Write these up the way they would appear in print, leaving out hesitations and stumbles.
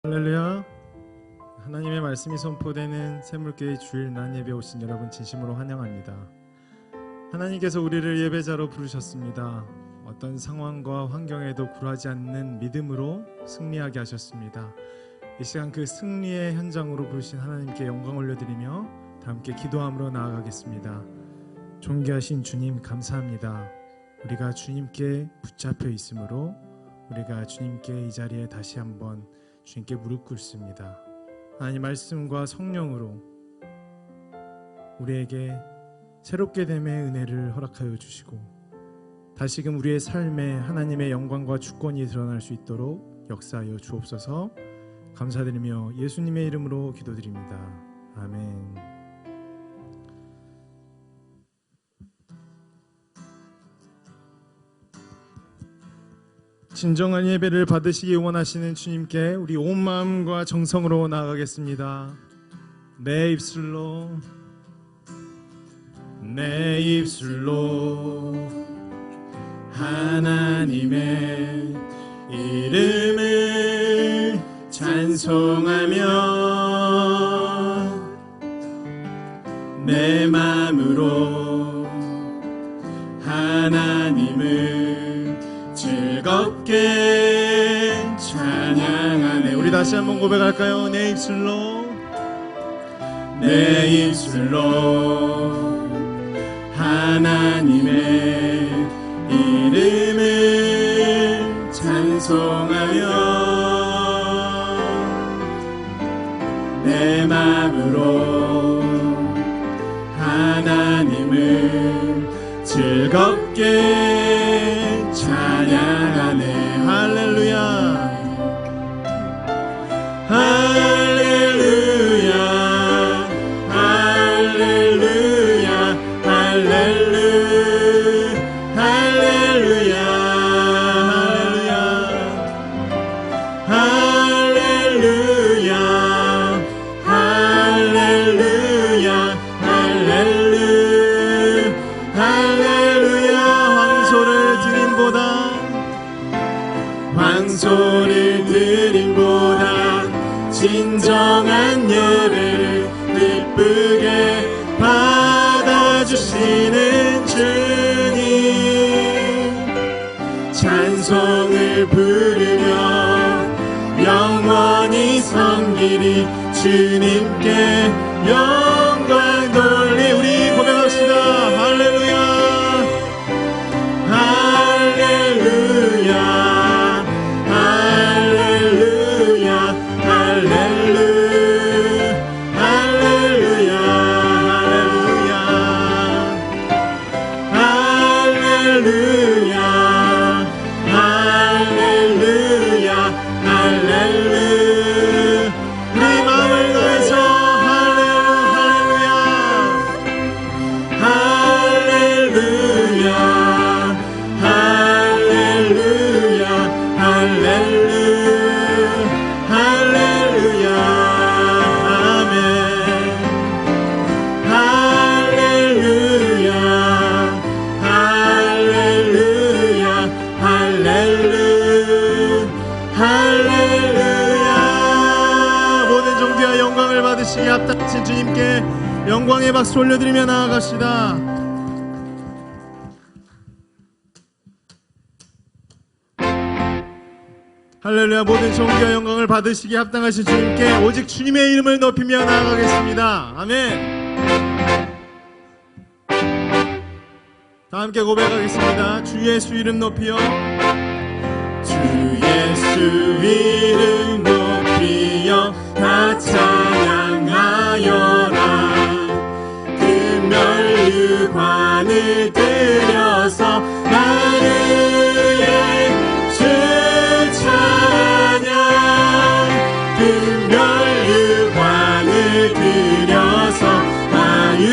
할렐루야. 하나님의 말씀이 선포되는 샘물교회 주일 낮 예배 오신 여러분 진심으로 환영합니다. 하나님께서 우리를 예배자로 부르셨습니다. 어떤 상황과 환경에도 굴하지 않는 믿음으로 승리하게 하셨습니다. 이 시간 그 승리의 현장으로 부르신 하나님께 영광 올려드리며 다 함께 기도함으로 나아가겠습니다. 존귀하신 주님 감사합니다. 우리가 주님께 붙잡혀 있으므로 우리가 주님께 이 자리에 다시 한번 주님께 무릎 꿇습니다. 하나님 말씀과 성령으로 우리에게 새롭게 됨의 은혜를 허락하여 주시고 다시금 우리의 삶에 하나님의 영광과 주권이 드러날 수 있도록 역사하여 주옵소서. 감사드리며 예수님의 이름으로 기도드립니다. 아멘. 진정한 예배를 받으시기 원하시는 주님께 우리 온 마음과 정성으로 나아가겠습니다. 내 입술로 하나님의 이름을 찬송하며 내 마음으로 하나님을 즐겁게 찬양하네. 우리 다시 한번 고백할까요? 내 입술로 하나님의 이름을 찬송하며 내 마음으로 하나님을 즐겁게 찬양하네. 할렐루야 할렐루야 할렐루야 할렐루야 할렐루야 할렐루야 할렐루야 할렐루야 황소를 드림보다 진정한 예배를 기쁘게 받아주시는 주님, 찬송을 부르며 영원히 섬기리 주님께 영광 돌리. 우리 고백합시다. 할렐루야 할렐루야 합당하신 주님께 영광의 박수 올려드리며 나아갑시다. 할렐루야. 모든 존귀와 영광을 받으시기 합당하신 주님께 오직 주님의 이름을 높이며 나아가겠습니다. 아멘. 다 함께 고백하겠습니다. 주 예수 이름 높이요 주 예수 이름 높이여 다 찬양하여라. 금멸유관을 들여서 나를 주 찬양. 금멸유관을 들여서 나의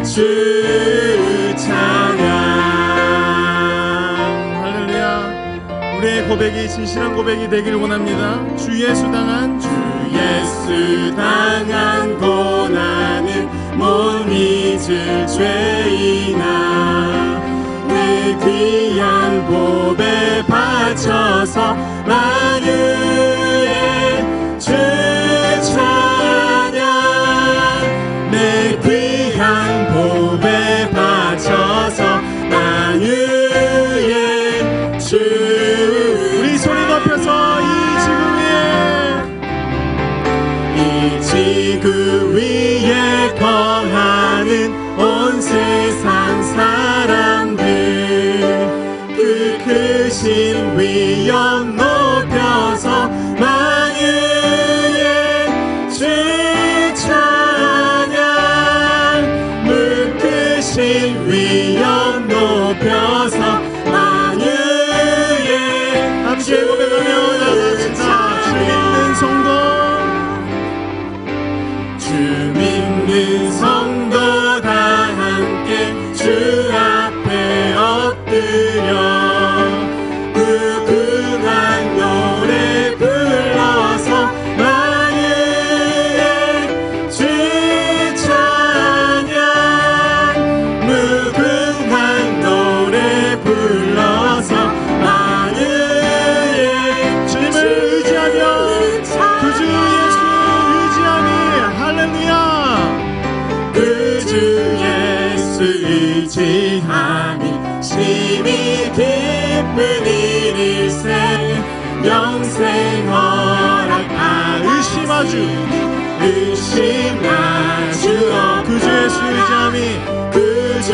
주 찬양. 할렐루야. 우리의 고백이 진실한 고백이 되기를 원합니다. 주 예수 당한 고난을 못 잊을 죄이나 내 귀한 보배 바쳐서 만유의 예수 의심할 수 없다. 그 주 예수 의지함이 그 주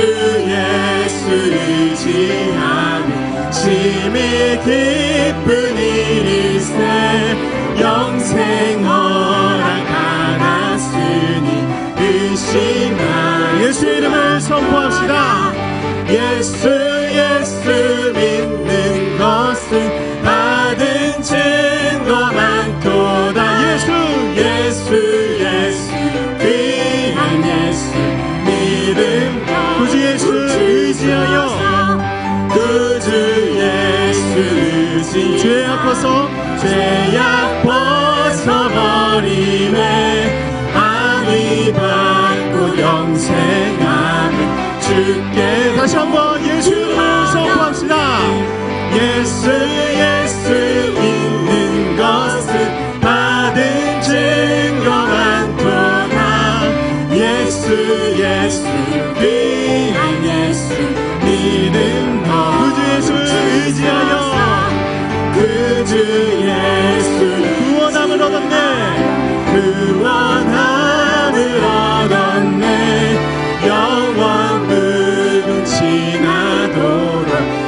예수 의지함이 심히 기쁜 일일세. 영생 허락 받았으니 의심할 예수 이름을 선포합시다. 예수 믿는 것은 받은 증거 많도다. 예수 귀한 예수 믿음 그 주 예수 의지하여 그 주 예수 의지 죄악 벗어 죄악 벗어버리네. 안위 받고 영생하는 주께 다시 한번 예수 이름을 선포합시다. 예수 믿는 것은 받은 증거 많도다. 예수 귀한 예수 믿음 그 주 예수 의지하여 그 주 예수 구원함을 얻었네. 구원함을 얻었네. 영원 늙은 지나도록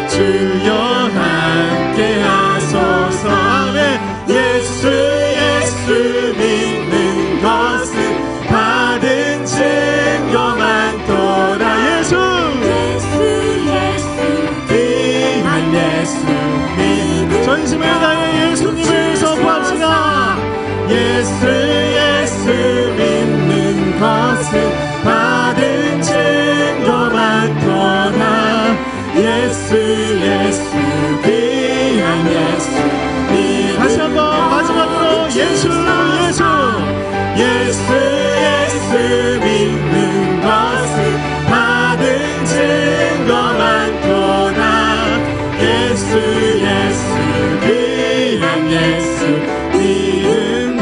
주여 함께 하소서. 아멘. 예수 믿는 것은 받은 증거 많도다. 예수 귀한 예수 믿음 전심을 다해 예수님을 선포합시다. 예수 믿는 것은 받은 증거 많도다. 예수 귀한 예수 믿음 다시 한번 마지막으로 예수 믿는 것은 받은 증거 많도다. 예수 귀한 예수 믿음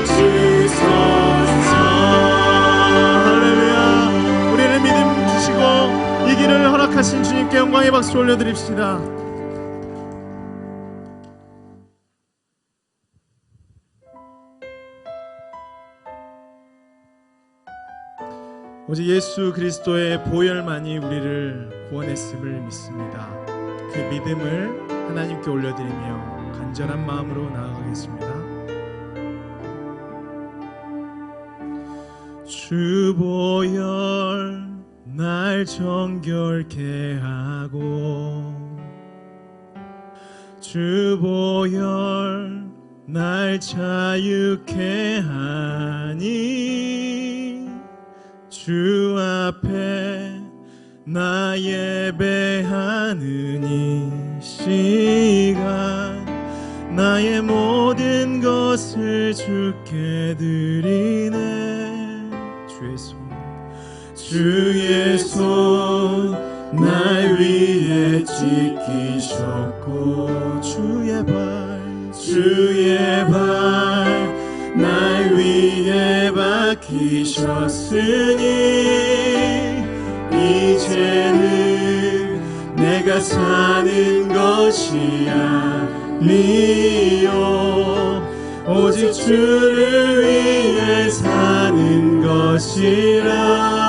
주소서. 할렐루야. 우리는 믿음 주시고 이 길을 허락하신 주님께 영광의 박수 올려드립시다. 오직 예수 그리스도의 보혈만이 우리를 구원했음을 믿습니다. 그 믿음을 하나님께 올려드리며 간절한 마음으로 나아가겠습니다. 주 보혈 날 정결케 하고 주 보혈 날 자유케 하니 주 앞에 나 예배하는 이 시간 나의 모든 것을 주께 드리네. 주의 손 날 위에 지키셨고 주의 발 날 위에 박히셨으니 이제는 내가 사는 것이 아니요 오직 주를 위해 사는 것이라.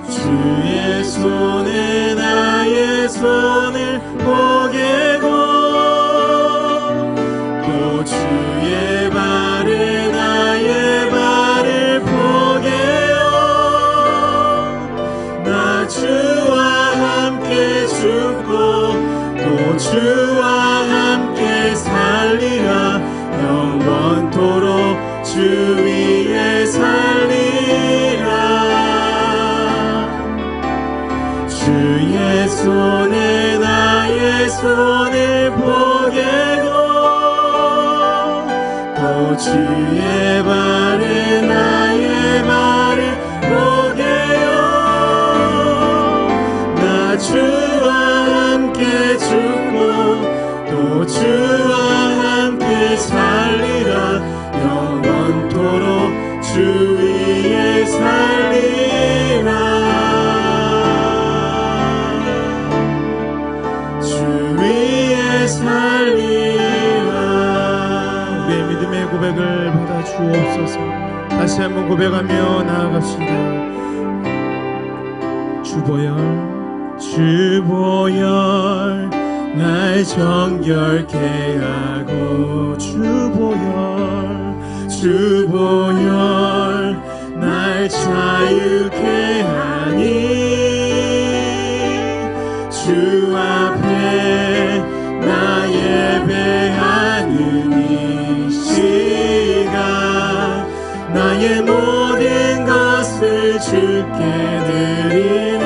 주의 손에 나의 손을 포개고 또 주의 발에 나의 발을 포개어 나 주와 함께 죽고 또 주와 함께 살리라. 영원토록 주 위에 살리라. 주의 손에 나의 손을 포개고 또 주의 발에 나의 발을 포개어 나 주와 함께 죽고 또 주와 함께 살리라. 영원토록 주 위에 살리라. 다시 한번 고백하며 나아갑시다. 주보혈 날 정결케 하고 주보혈 날 자유케 하니 주 앞에 나 예배하는 이 시간 나의 모든 것을 주께 드리네.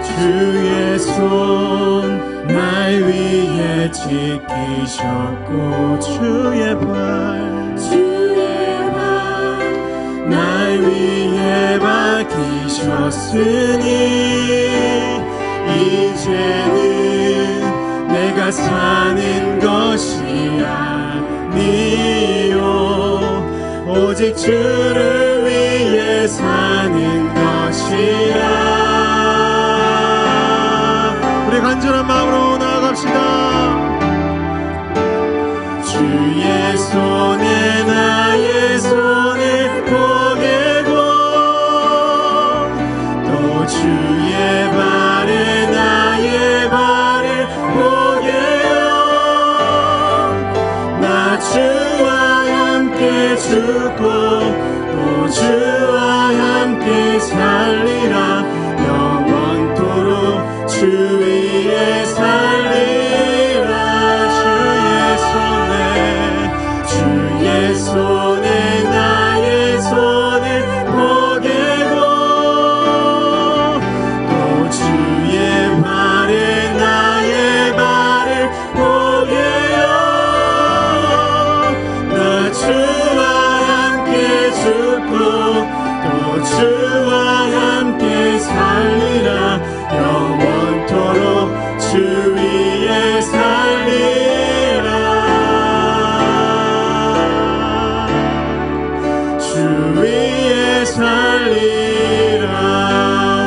주의 손 날 위에 지키셨고 주의 발 날 위에 밝히셨으니 이제는 내가 사는 것이 아니요 오직 주를 위해 사는 것이라. 우리 간절한 마음으로 나아갑시다. 주의 손에 나의 손을 포개고 또 주의 발에 나의 발을 포개요. 나 주와 함께 죽고 또 주와 함께 살리라. 영원토록 주 위에 살리라. 주의 손에 나의 손을 포개고 또 주의 발에 나의 발을 포개요. 나 주와 함께 죽고 또 주와 함께 살리라. 영원토록 주 위에 살리라. 주 위에 살리라.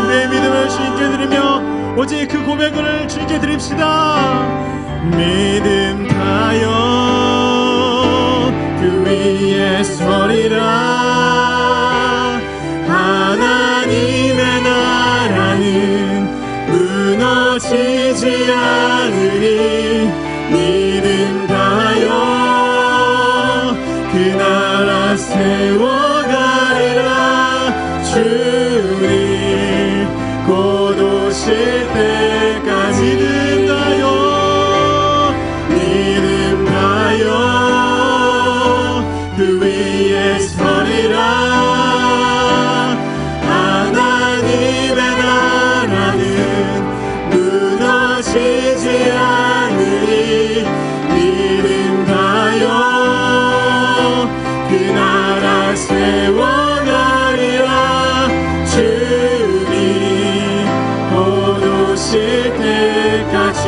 우리의 믿음을 주님께 드리며 오직 그 고백을 주님께 드립시다. 믿음 다여 그 위에 서리라. 하나님의 나라는 무너지지 않으리. 믿음 다여 그 나라 세워가리라. 주님 곧 오실 때까지 믿음 다여 그 위에 서리라. 하나님의 나라는 무너지지 않으리. 믿음 다여 그 나라 세워가리라. 주님 곧 오실 때까지.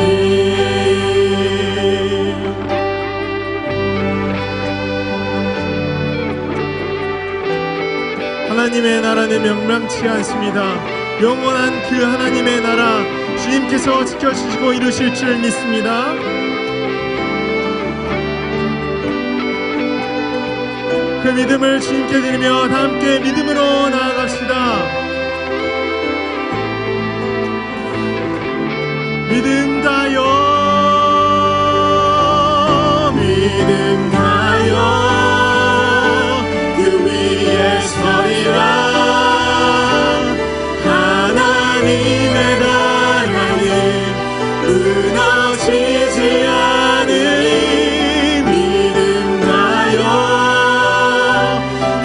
하나님의 나라는 명랑치 않습니다. 영원한 그 하나님의 나라 주님께서 지켜주시고 이루실 줄 믿습니다. 그 믿음을 주님께 드리며 다 함께 믿음으로 나아갑시다. 믿음 다여 그 위에 서리라. 하나님의 나라는 무너지지 않으리. 믿음 다여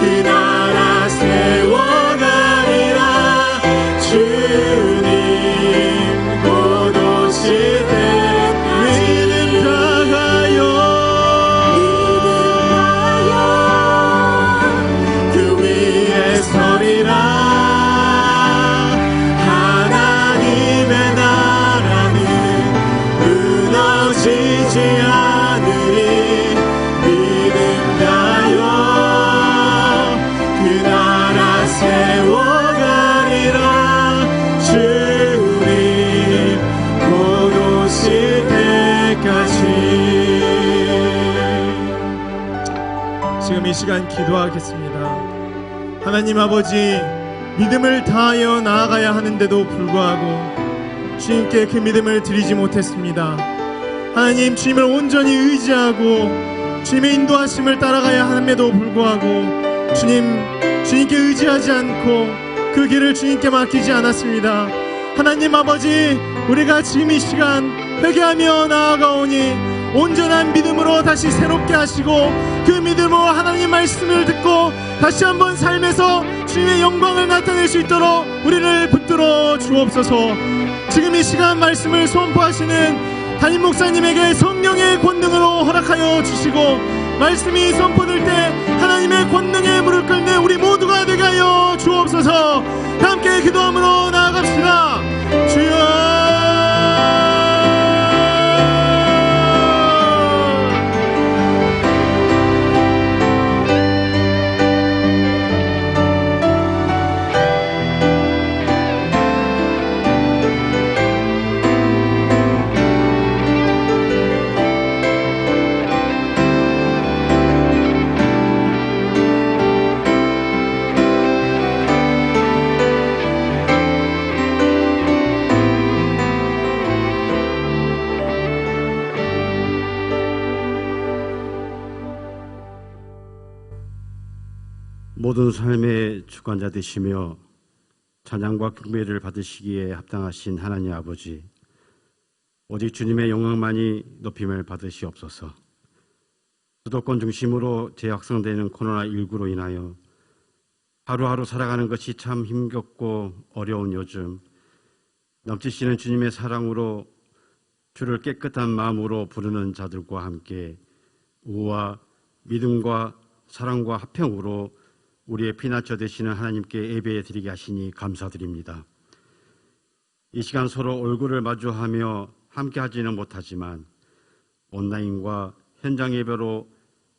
그 나라 세워가리라. 주님 곧 오실 때까지 믿음 다하여 그 위에 서리라. 하나님 이 시간 기도하겠습니다. 하나님 아버지, 믿음을 다하여 나아가야 하는데도 불구하고 주님께 그 믿음을 드리지 못했습니다. 하나님, 주님을 온전히 의지하고 주님의 인도하심을 따라가야 함에도 불구하고 주님께 의지하지 않고 그 길을 주님께 맡기지 않았습니다. 하나님 아버지, 우리가 지금 이 시간 회개하며 나아가오니 온전한 믿음으로 다시 새롭게 하시고 그 믿음으로 하나님 말씀을 듣고 다시 한번 삶에서 주님의 영광을 나타낼 수 있도록 우리를 붙들어 주옵소서. 지금 이 시간 말씀을 선포하시는 담임 목사님에게 성령의 권능으로 허락하여 주시고 말씀이 선포될 때 하나님의 권능에 무릎 꿇는 우리 모두가 되게 하여 주옵소서. 함께 기도함으로 나아갑시다. 주여, 모든 삶의 주관자 되시며 찬양과 경배를 받으시기에 합당하신 하나님 아버지, 오직 주님의 영광만이 높임을 받으시옵소서. 수도권 중심으로 재확산되는 코로나19로 인하여 하루하루 살아가는 것이 참 힘겹고 어려운 요즘, 넘치시는 주님의 사랑으로 주를 깨끗한 마음으로 부르는 자들과 함께 우와 믿음과 사랑과 화평으로 우리의 피난처 되시는 하나님께 예배 드리게 하시니 감사드립니다. 이 시간 서로 얼굴을 마주하며 함께 하지는 못하지만 온라인과 현장 예배로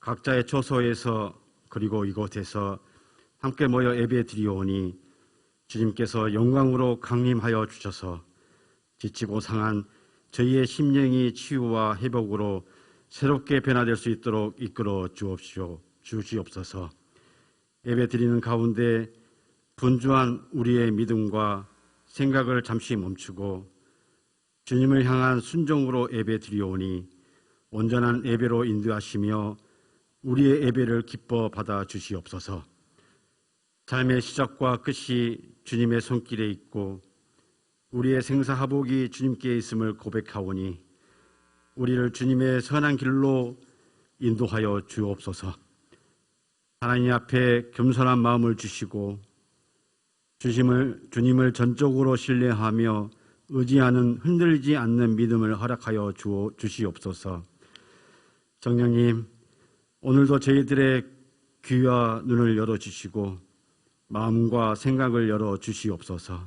각자의 처소에서 그리고 이곳에서 함께 모여 예배 드리오니 주님께서 영광으로 강림하여 주셔서 지치고 상한 저희의 심령이 치유와 회복으로 새롭게 변화될 수 있도록 이끌어 주시옵소서. 예배 드리는 가운데 분주한 우리의 믿음과 생각을 잠시 멈추고 주님을 향한 순종으로 예배 드리오니 온전한 예배로 인도하시며 우리의 예배를 기뻐 받아 주시옵소서. 삶의 시작과 끝이 주님의 손길에 있고 우리의 생사하복이 주님께 있음을 고백하오니 우리를 주님의 선한 길로 인도하여 주옵소서. 하나님 앞에 겸손한 마음을 주시고 주님을 전적으로 신뢰하며 의지하는 흔들리지 않는 믿음을 허락하여 주시옵소서. 성령님, 오늘도 저희들의 귀와 눈을 열어주시고 마음과 생각을 열어주시옵소서.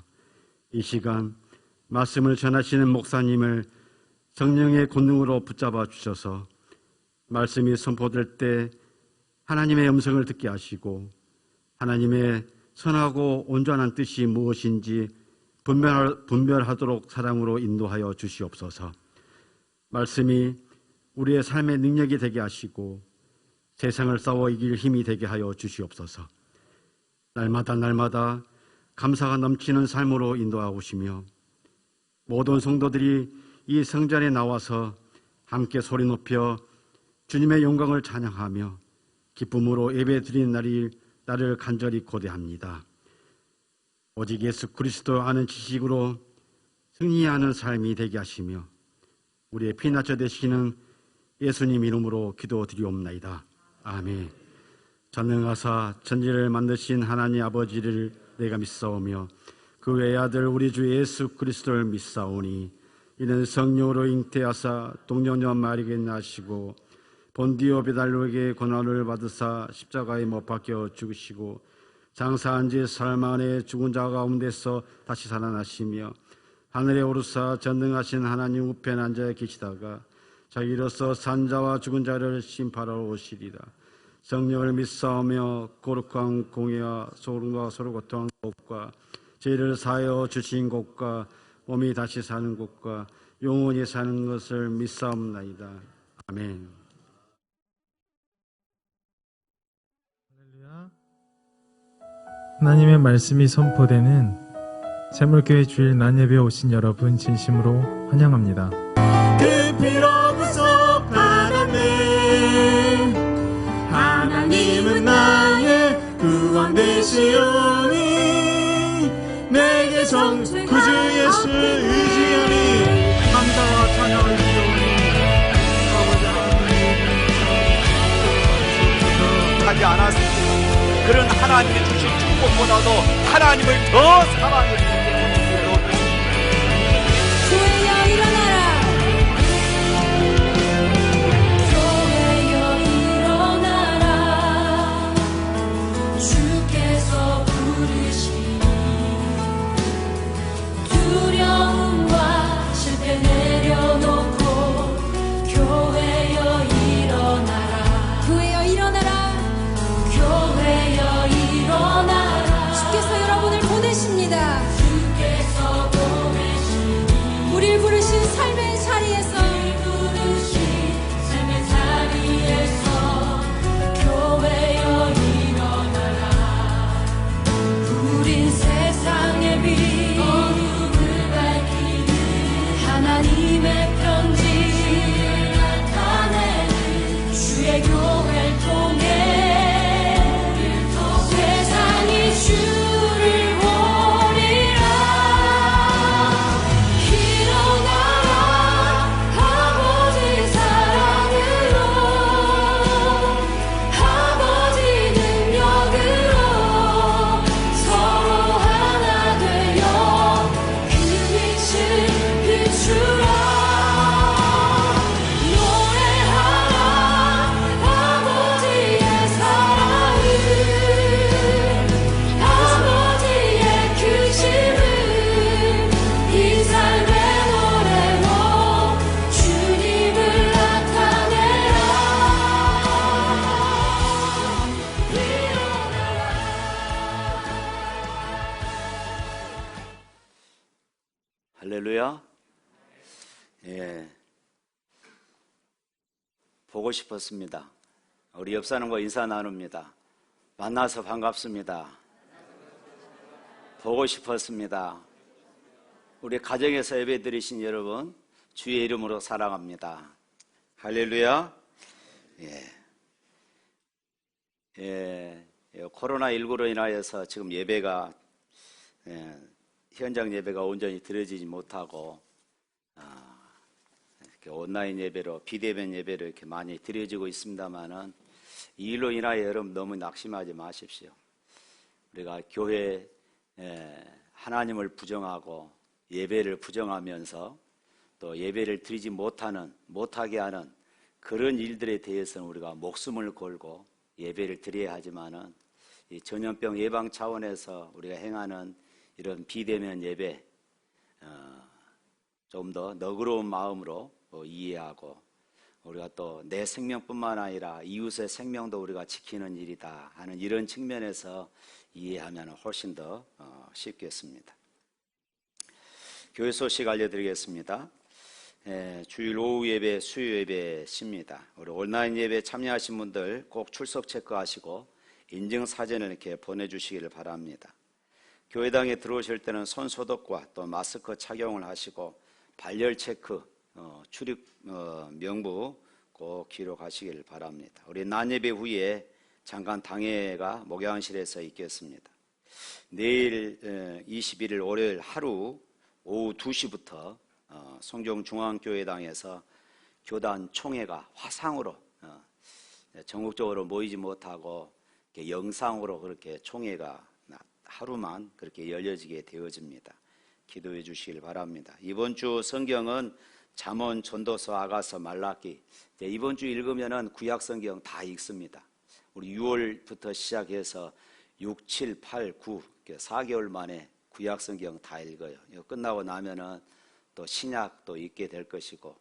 이 시간 말씀을 전하시는 목사님을 성령의 권능으로 붙잡아 주셔서 말씀이 선포될 때 하나님의 음성을 듣게 하시고 하나님의 선하고 온전한 뜻이 무엇인지 분별하도록 사랑으로 인도하여 주시옵소서. 말씀이 우리의 삶의 능력이 되게 하시고 세상을 싸워 이길 힘이 되게 하여 주시옵소서. 날마다 감사가 넘치는 삶으로 인도하시며 모든 성도들이 이 성전에 나와서 함께 소리 높여 주님의 영광을 찬양하며 기쁨으로 예배드리는 날을 간절히 고대합니다. 오직 예수 그리스도 아는 지식으로 승리하는 삶이 되게 하시며 우리의 피난처 되시는 예수님 이름으로 기도드리옵나이다. 아멘. 전능하사 천지를 만드신 하나님 아버지를 내가 믿사오며 그 외아들 우리 주 예수 그리스도를 믿사오니 이는 성령으로 잉태하사 동정녀 마리아에게 나시고 본디오 베달로에게 고난을 받으사 십자가에 못 박혀 죽으시고 장사한 지 사흘 만에 죽은 자 가운데서 다시 살아나시며 하늘에 오르사 전능하신 하나님 우편에 앉아 계시다가 자기로서 산 자와 죽은 자를 심판하러 오시리라. 성령을 믿사오며 거룩한 공의와 소름과 서로 고통한 것과 죄를 사하여 주신 것과 몸이 다시 사는 것과 영원히 사는 것을 믿사옵나이다. 아멘. 하나님의 말씀이 선포되는 샘물교회 주일 낮 예배에 오신 여러분 진심으로 환영합니다. 그 피로 구속받았네. 하나님은 나의 구원 되시오니 내게 구주 예수 의지하니 감사와 찬양을 드리오니 아버지 하나님 하지 않았습니다. 그런 하나님이 주신 축복보다도 하나님을 더 사랑해 주시는 교회여 일어나라. 교회여 일어나라. 주께서 부르시니 두려움과 실패 내려놓고 교회여 일어나라. 교회여 일어나라. 교회여 일어나라. 주께서 여러분을 보내십니다. 주께서 보내시니 우리를 부르신 삶의 자리에서 교회여 일어나라. 우린 세상의 빛 어둠을 밝히는 하나님의 편지 나타내는 주의 교회를 통해 세상이 주를 보리라. 일어나라. 아버지 사랑으로 아버지 능력으로 서로 하나 되어 그 빛을 비추라. 노래하라. 아버지의 사랑을 아버지의 크심을 이 삶의 노래로 주님을 나타내라. 할렐루야. 예, 보고 싶었습니다. 우리 옆 사람과 인사 나눕니다. 만나서 반갑습니다. 보고 싶었습니다. 우리 가정에서 예배 드리신 여러분 주의 이름으로 사랑합니다. 할렐루야. 코로나19로 인하여서 지금 예배가 현장 예배가 온전히 드려지지 못하고 이렇게 온라인 예배로 비대면 예배로 이렇게 많이 드려지고 있습니다만은 이 일로 인하여 여러분 너무 낙심하지 마십시오. 우리가 교회 하나님을 부정하고 예배를 부정하면서 또 예배를 드리지 못하게 하는 그런 일들에 대해서는 우리가 목숨을 걸고 예배를 드려야 하지만은 이 전염병 예방 차원에서 우리가 행하는 이런 비대면 예배 좀 더 너그러운 마음으로 이해하고 우리가 또 내 생명뿐만 아니라 이웃의 생명도 우리가 지키는 일이다 하는 이런 측면에서 이해하면 훨씬 더 쉽겠습니다. 교회 소식 알려드리겠습니다. 주일 오후 예배, 수요 예배십니다. 우리 온라인 예배 참여하신 분들 꼭 출석 체크하시고 인증사진을 이렇게 보내주시기를 바랍니다. 교회당에 들어오실 때는 손 소독과 또 마스크 착용을 하시고 발열 체크, 출입 명부 꼭 기록하시길 바랍니다. 우리 낮예배 후에 잠깐 당회가 목양실에서 있겠습니다. 내일 21일 월요일 하루 오후 2시부터 성종중앙교회당에서 교단 총회가 화상으로 전국적으로 모이지 못하고 영상으로 그렇게 총회가 하루만 그렇게 열려지게 되어집니다. 기도해 주시길 바랍니다. 이번 주 성경은 잠언, 전도서, 아가서, 말라기. 이번 주 읽으면은 구약 성경 다 읽습니다. 우리 6월부터 시작해서 6, 7, 8, 9 4개월 만에 구약 성경 다 읽어요. 이거 끝나고 나면은 또 신약도 읽게 될 것이고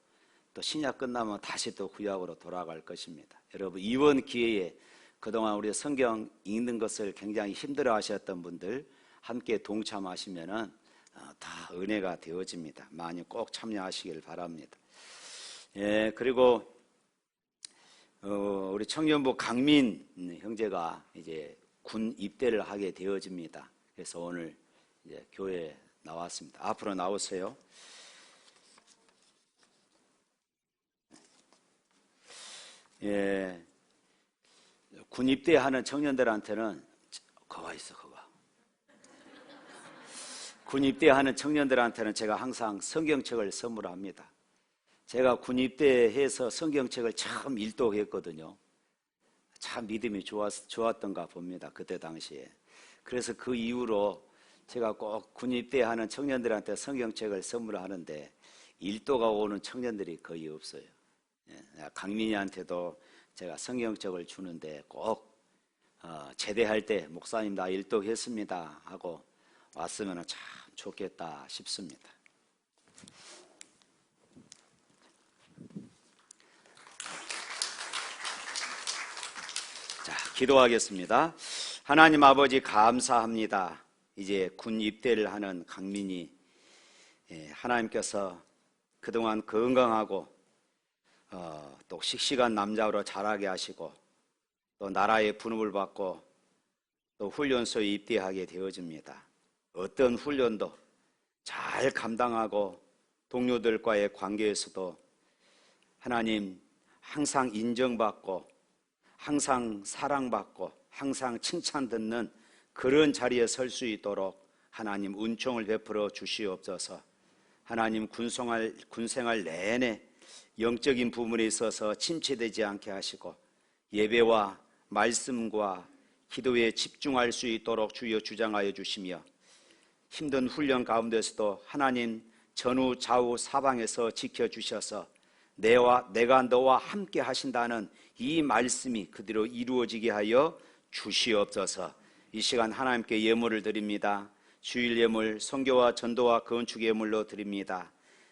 또 신약 끝나면 다시 또 구약으로 돌아갈 것입니다. 여러분 이번 기회에 그동안 우리 성경 읽는 것을 굉장히 힘들어 하셨던 분들 함께 동참하시면은 다 은혜가 되어집니다. 많이 꼭 참여하시길 바랍니다. 그리고 우리 청년부 강민 형제가 이제 군 입대를 하게 되어집니다. 그래서 오늘 이제 교회에 나왔습니다. 앞으로 나오세요. 예, 군 입대하는 청년들한테는 거기 있어, 거기. 군 입대하는 청년들한테는 제가 항상 성경책을 선물합니다. 제가 군 입대해서 성경책을 처음 일독했거든요. 참 믿음이 좋았던가 봅니다. 그때 당시에. 그래서 그 이후로 제가 꼭 군 입대하는 청년들한테 성경책을 선물하는데 일도가 오는 청년들이 거의 없어요. 강민이한테도 제가 성경책을 주는데 꼭 제대할 때 목사님 나 일독했습니다 하고 왔으면 참 좋겠다 싶습니다. 자, 기도하겠습니다. 하나님 아버지 감사합니다. 이제 군 입대를 하는 강민이 하나님께서 그동안 건강하고 또 씩씩한 남자로 자라게 하시고 또 나라의 부름을 받고 또 훈련소에 입대하게 되어집니다. 어떤 훈련도 잘 감당하고 동료들과의 관계에서도 하나님 항상 인정받고 항상 사랑받고 항상 칭찬 듣는 그런 자리에 설 수 있도록 하나님 은총을 베풀어 주시옵소서. 하나님 군생활 내내 영적인 부분에 있어서 침체되지 않게 하시고 예배와 말씀과 기도에 집중할 수 있도록 주여 주장하여 주시며 힘든 훈련 가운데서도 하나님 전후 좌우 사방에서 지켜주셔서 내가 너와 함께 하신다는 이 말씀이 그대로 이루어지게 하여 주시옵소서. 이 시간 하나님께 예물을 드립니다. 주일 예물, 선교와 전도와 건축 예물로 드립니다.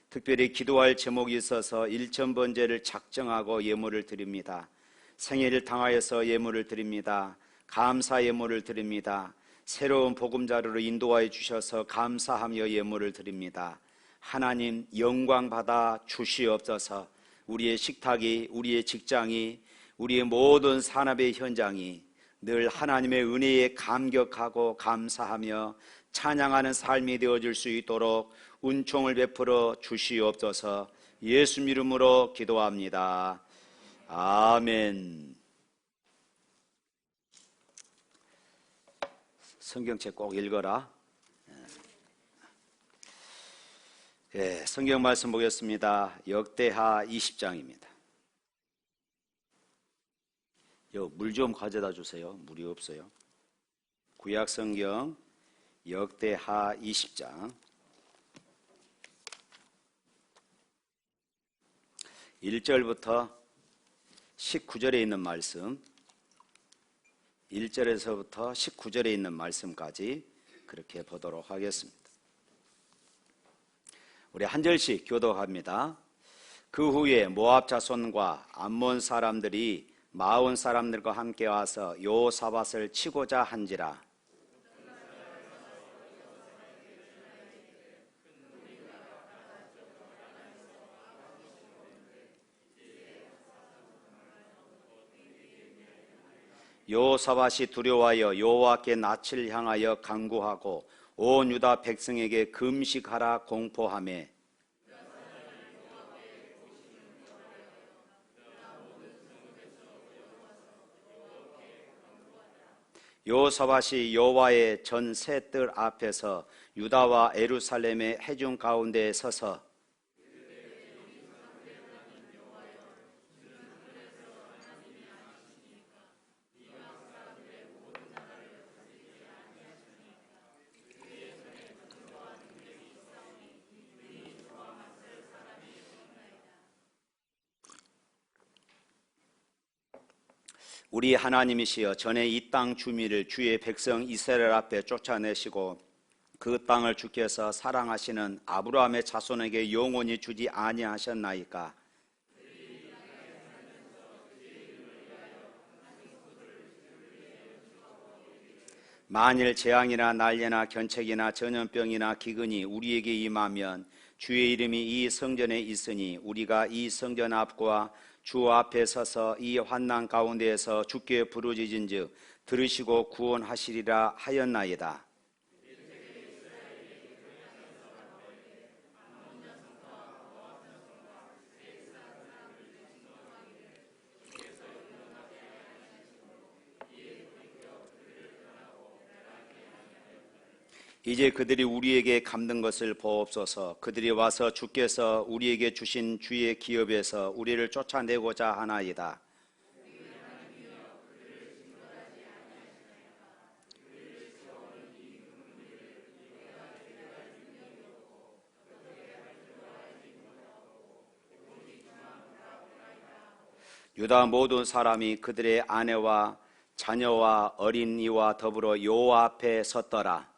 특별히 기도할 제목이 있어서 일천번제를 작정하고 예물을 드립니다. 생일을 당하여서 예물을 드립니다. 감사 예물을 드립니다. 새로운 보금자루로 인도하여 주셔서 감사하며 예물을 드립니다. 하나님 영광 받아 주시옵소서. 우리의 식탁이, 우리의 직장이, 우리의 모든 산업의 현장이 늘 하나님의 은혜에 감격하고 감사하며 찬양하는 삶이 되어질 수 있도록 은총을 베풀어 주시옵소서. 예수 이름으로 기도합니다. 아멘. 성경책 꼭 읽어라. 예, 성경 말씀 보겠습니다. 역대하 20장입니다. 물 좀 가져다 주세요. 물이 없어요. 구약 성경 역대하 20장 1절부터 19절에 있는 말씀, 1절에서부터 19절에 있는 말씀까지 그렇게 보도록 하겠습니다. 우리 한 절씩 교독합니다. 그 후에 모압 자손과 암몬 사람들이 마온 사람들과 함께 와서 여호사밧을 치고자 한지라. 여호사밧이 두려워하여 여호와께 낯을 향하여 간구하고 온 유다 백성에게 금식하라 공포하매 여호사밧이 여호와의 전 셋들 앞에서 유다와 예루살렘의 회중 가운데에 서서 우리 하나님이시여 전에 이 땅 주민을 주의 백성 이스라엘 앞에 쫓아내시고 그 땅을 주께서 사랑하시는 아브라함의 자손에게 영원히 주지 아니하셨나이까. 만일 재앙이나 난리나 견책이나 전염병이나 기근이 우리에게 임하면 주의 이름이 이 성전에 있으니 우리가 이 성전 앞과 주 앞에 서서 이 환난 가운데에서 주께 부르짖은즉 들으시고 구원하시리라 하였나이다. 이제 그들이 우리에게 갚는 것을 보옵소서. 그들이 와서 주께서 우리에게 주신 주의 기업에서 우리를 쫓아내고자 하나이다. 유다 모든 사람이 그들의 아내와 자녀와 어린이와 더불어 여호와 앞에 섰더라.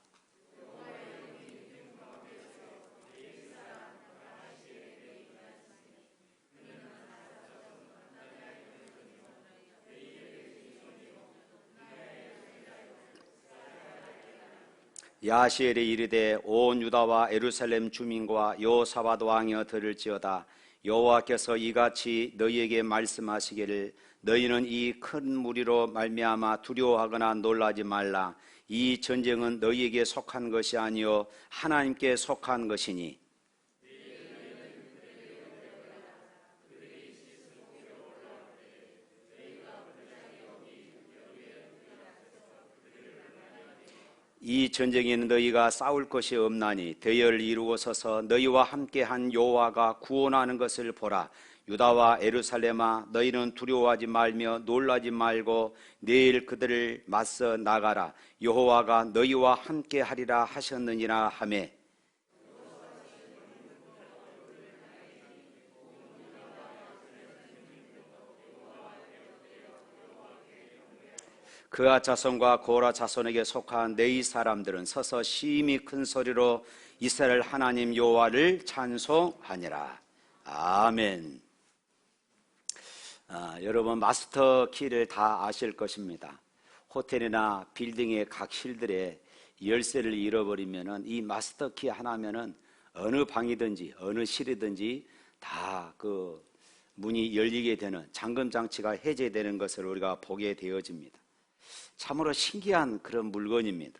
야시엘이 이르되 온 유다와 예루살렘 주민과 여호사밧 왕이여 들을지어다. 여호와께서 이같이 너희에게 말씀하시기를 너희는 이 큰 무리로 말미암아 두려워하거나 놀라지 말라. 이 전쟁은 너희에게 속한 것이 아니요 하나님께 속한 것이니 이 전쟁에는 너희가 싸울 것이 없나니 대열을 이루어 서서 너희와 함께한 여호와가 구원하는 것을 보라. 유다와 예루살렘아 너희는 두려워하지 말며 놀라지 말고 내일 그들을 맞서 나가라. 여호와가 너희와 함께하리라 하셨느니라 하매 그아 자손과 고라 자손에게 속한 네이 사람들은 서서 심히 큰 소리로 이스라엘 하나님 여호와를 찬송하니라. 아멘. 여러분 마스터 키를 다 아실 것입니다. 호텔이나 빌딩의 각 실들의 열쇠를 잃어버리면은 이 마스터 키 하나면은 어느 방이든지 어느 실이든지 다 그 문이 열리게 되는 잠금 장치가 해제되는 것을 우리가 보게 되어집니다. 참으로 신기한 그런 물건입니다.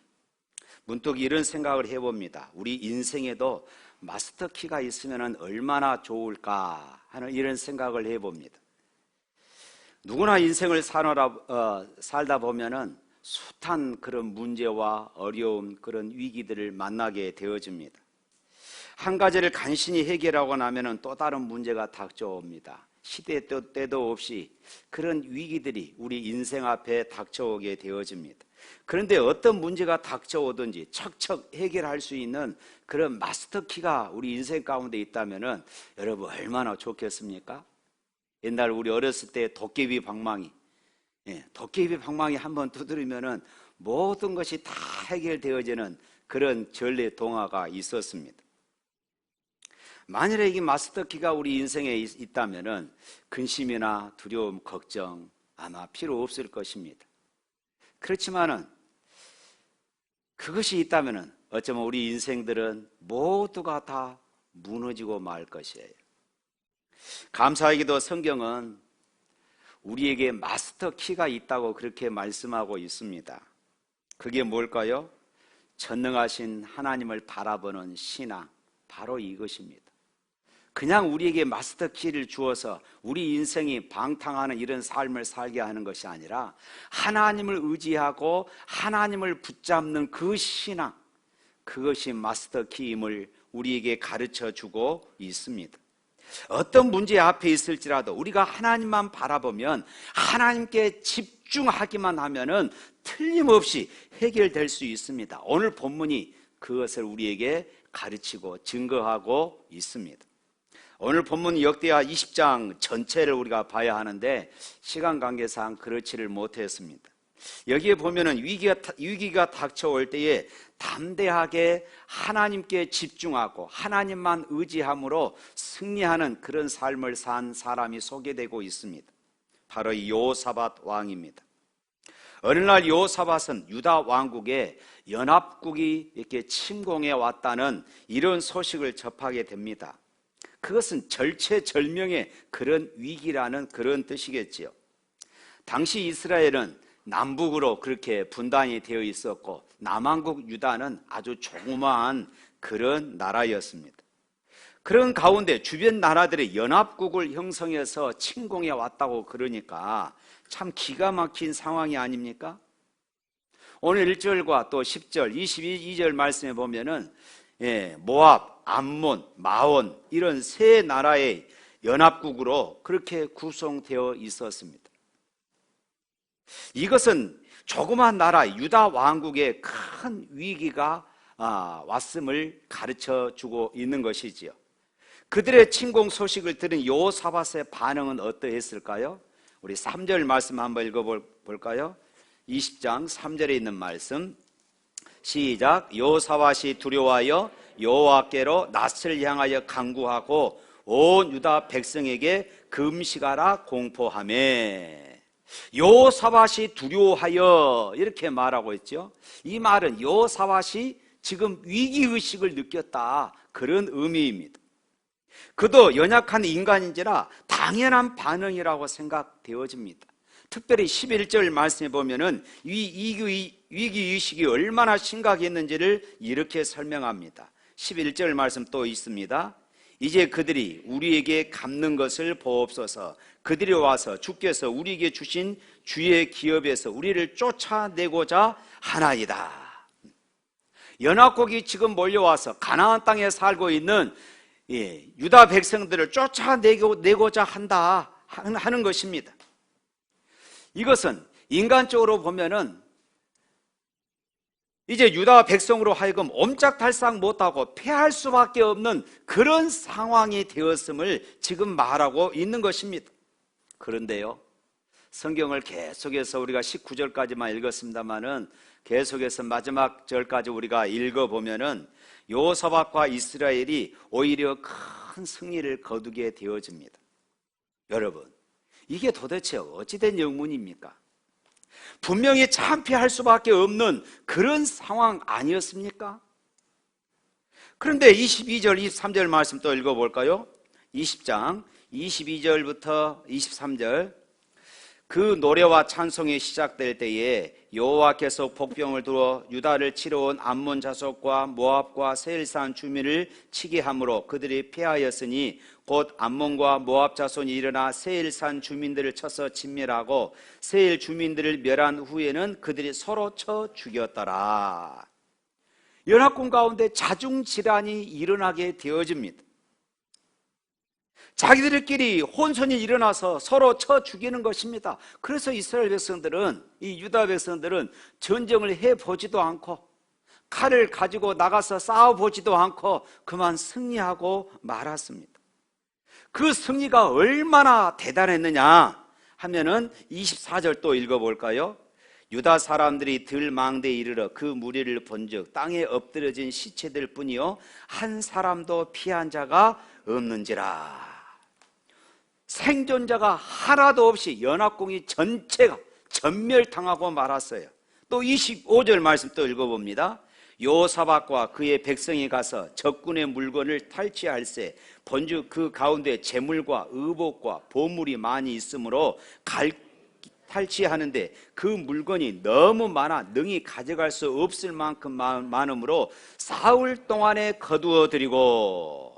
문득 이런 생각을 해봅니다. 우리 인생에도 마스터 키가 있으면 얼마나 좋을까 하는 이런 생각을 해봅니다. 누구나 인생을 살다 보면은 숱한 그런 문제와 어려움, 그런 위기들을 만나게 되어집니다. 한 가지를 간신히 해결하고 나면은 또 다른 문제가 닥쳐옵니다. 시대 때도 없이 그런 위기들이 우리 인생 앞에 닥쳐오게 되어집니다. 그런데 어떤 문제가 닥쳐오든지 척척 해결할 수 있는 그런 마스터키가 우리 인생 가운데 있다면은 여러분 얼마나 좋겠습니까? 옛날 우리 어렸을 때 도깨비 방망이, 도깨비 방망이 한번 두드리면은 모든 것이 다 해결되어지는 그런 전래 동화가 있었습니다. 만일에 이 마스터키가 우리 인생에 있다면은 근심이나 두려움, 걱정 아마 필요 없을 것입니다. 그렇지만은 그것이 있다면은 어쩌면 우리 인생들은 모두가 다 무너지고 말 것이에요. 감사하게도 성경은 우리에게 마스터키가 있다고 그렇게 말씀하고 있습니다. 그게 뭘까요? 전능하신 하나님을 바라보는 신앙, 바로 이것입니다. 그냥 우리에게 마스터키를 주어서 우리 인생이 방탕하는 이런 삶을 살게 하는 것이 아니라 하나님을 의지하고 하나님을 붙잡는 그 신앙, 그것이 마스터키임을 우리에게 가르쳐 주고 있습니다. 어떤 문제 앞에 있을지라도 우리가 하나님만 바라보면 하나님께 집중하기만 하면은 틀림없이 해결될 수 있습니다. 오늘 본문이 그것을 우리에게 가르치고 증거하고 있습니다. 오늘 본문 역대하 20장 전체를 우리가 봐야 하는데 시간 관계상 그렇지를 못했습니다. 여기에 보면은 위기가 닥쳐올 때에 담대하게 하나님께 집중하고 하나님만 의지함으로 승리하는 그런 삶을 산 사람이 소개되고 있습니다. 바로 이 여호사밧 왕입니다. 어느 날 여호사밧은 유다 왕국에 연합국이 이렇게 침공해 왔다는 이런 소식을 접하게 됩니다. 그것은 절체절명의 그런 위기라는 그런 뜻이겠지요. 당시 이스라엘은 남북으로 그렇게 분단이 되어 있었고 남한국 유다는 아주 조그마한 그런 나라였습니다. 그런 가운데 주변 나라들의 연합국을 형성해서 침공해 왔다고 그러니까 참 기가 막힌 상황이 아닙니까? 오늘 1절과 또 10절, 22절 말씀에 보면은 모압, 암몬, 마온 이런 세 나라의 연합국으로 그렇게 구성되어 있었습니다. 이것은 조그만 나라 유다 왕국에 큰 위기가 왔음을 가르쳐 주고 있는 것이지요. 그들의 침공 소식을 들은 여호사밧의 반응은 어떠했을까요? 우리 3절 말씀 한번 읽어볼까요? 20장 3절에 있는 말씀 시작. 여호사밧이 두려워하여 여호와께로 낯을 향하여 간구하고 온 유다 백성에게 금식하라 공포하며. 여호사밧이 두려워하여 이렇게 말하고 있죠. 이 말은 여호사밧이 지금 위기의식을 느꼈다 그런 의미입니다. 그도 연약한 인간인지라 당연한 반응이라고 생각되어집니다. 특별히 11절 말씀에 보면은 위기의식이 얼마나 심각했는지를 이렇게 설명합니다. 11절 말씀 또 있습니다. 이제 그들이 우리에게 갚는 것을 보옵소서. 그들이 와서 주께서 우리에게 주신 주의 기업에서 우리를 쫓아내고자 하나이다. 연합국이 지금 몰려와서 가나안 땅에 살고 있는 유다 백성들을 쫓아내고자 하는 것입니다. 이것은 인간적으로 보면은 이제 유다 백성으로 하여금 옴짝달싹 못하고 패할 수밖에 없는 그런 상황이 되었음을 지금 말하고 있는 것입니다. 그런데요, 성경을 계속해서 우리가 19절까지만 읽었습니다만은 계속해서 마지막 절까지 우리가 읽어보면은 여호사밧과 이스라엘이 오히려 큰 승리를 거두게 되어집니다. 여러분, 이게 도대체 어찌된 영문입니까? 분명히 참패할 수밖에 없는 그런 상황 아니었습니까? 그런데 22절, 23절 말씀 또 읽어볼까요? 20장 22절부터 23절 그 노래와 찬송이 시작될 때에 여호와께서 복병을 두어 유다를 치러 온 암몬 자손과 모압과 세일산 주민을 치게 함으로 그들이 패하였으니 곧 암몬과 모압 자손이 일어나 세일산 주민들을 쳐서 진멸하고 세일 주민들을 멸한 후에는 그들이 서로 쳐 죽였더라. 연합군 가운데 자중질환이 일어나게 되어집니다. 자기들끼리 혼선이 일어나서 서로 쳐 죽이는 것입니다. 그래서 이스라엘 백성들은, 이 유다 백성들은 전쟁을 해보지도 않고 칼을 가지고 나가서 싸워보지도 않고 그만 승리하고 말았습니다. 그 승리가 얼마나 대단했느냐 하면은 24절 또 읽어볼까요? 유다 사람들이 들망대에 이르러 그 무리를 본즉 땅에 엎드려진 시체들 뿐이요 한 사람도 피한 자가 없는지라. 생존자가 하나도 없이 연합군이 전체가 전멸당하고 말았어요. 또 25절 말씀 또 읽어봅니다. 여호사밧과 그의 백성이 가서 적군의 물건을 탈취할세 본즉 그 가운데 재물과 의복과 보물이 많이 있으므로 탈취하는데 그 물건이 너무 많아 능히 가져갈 수 없을 만큼 많으므로 사흘 동안에 거두어 드리고.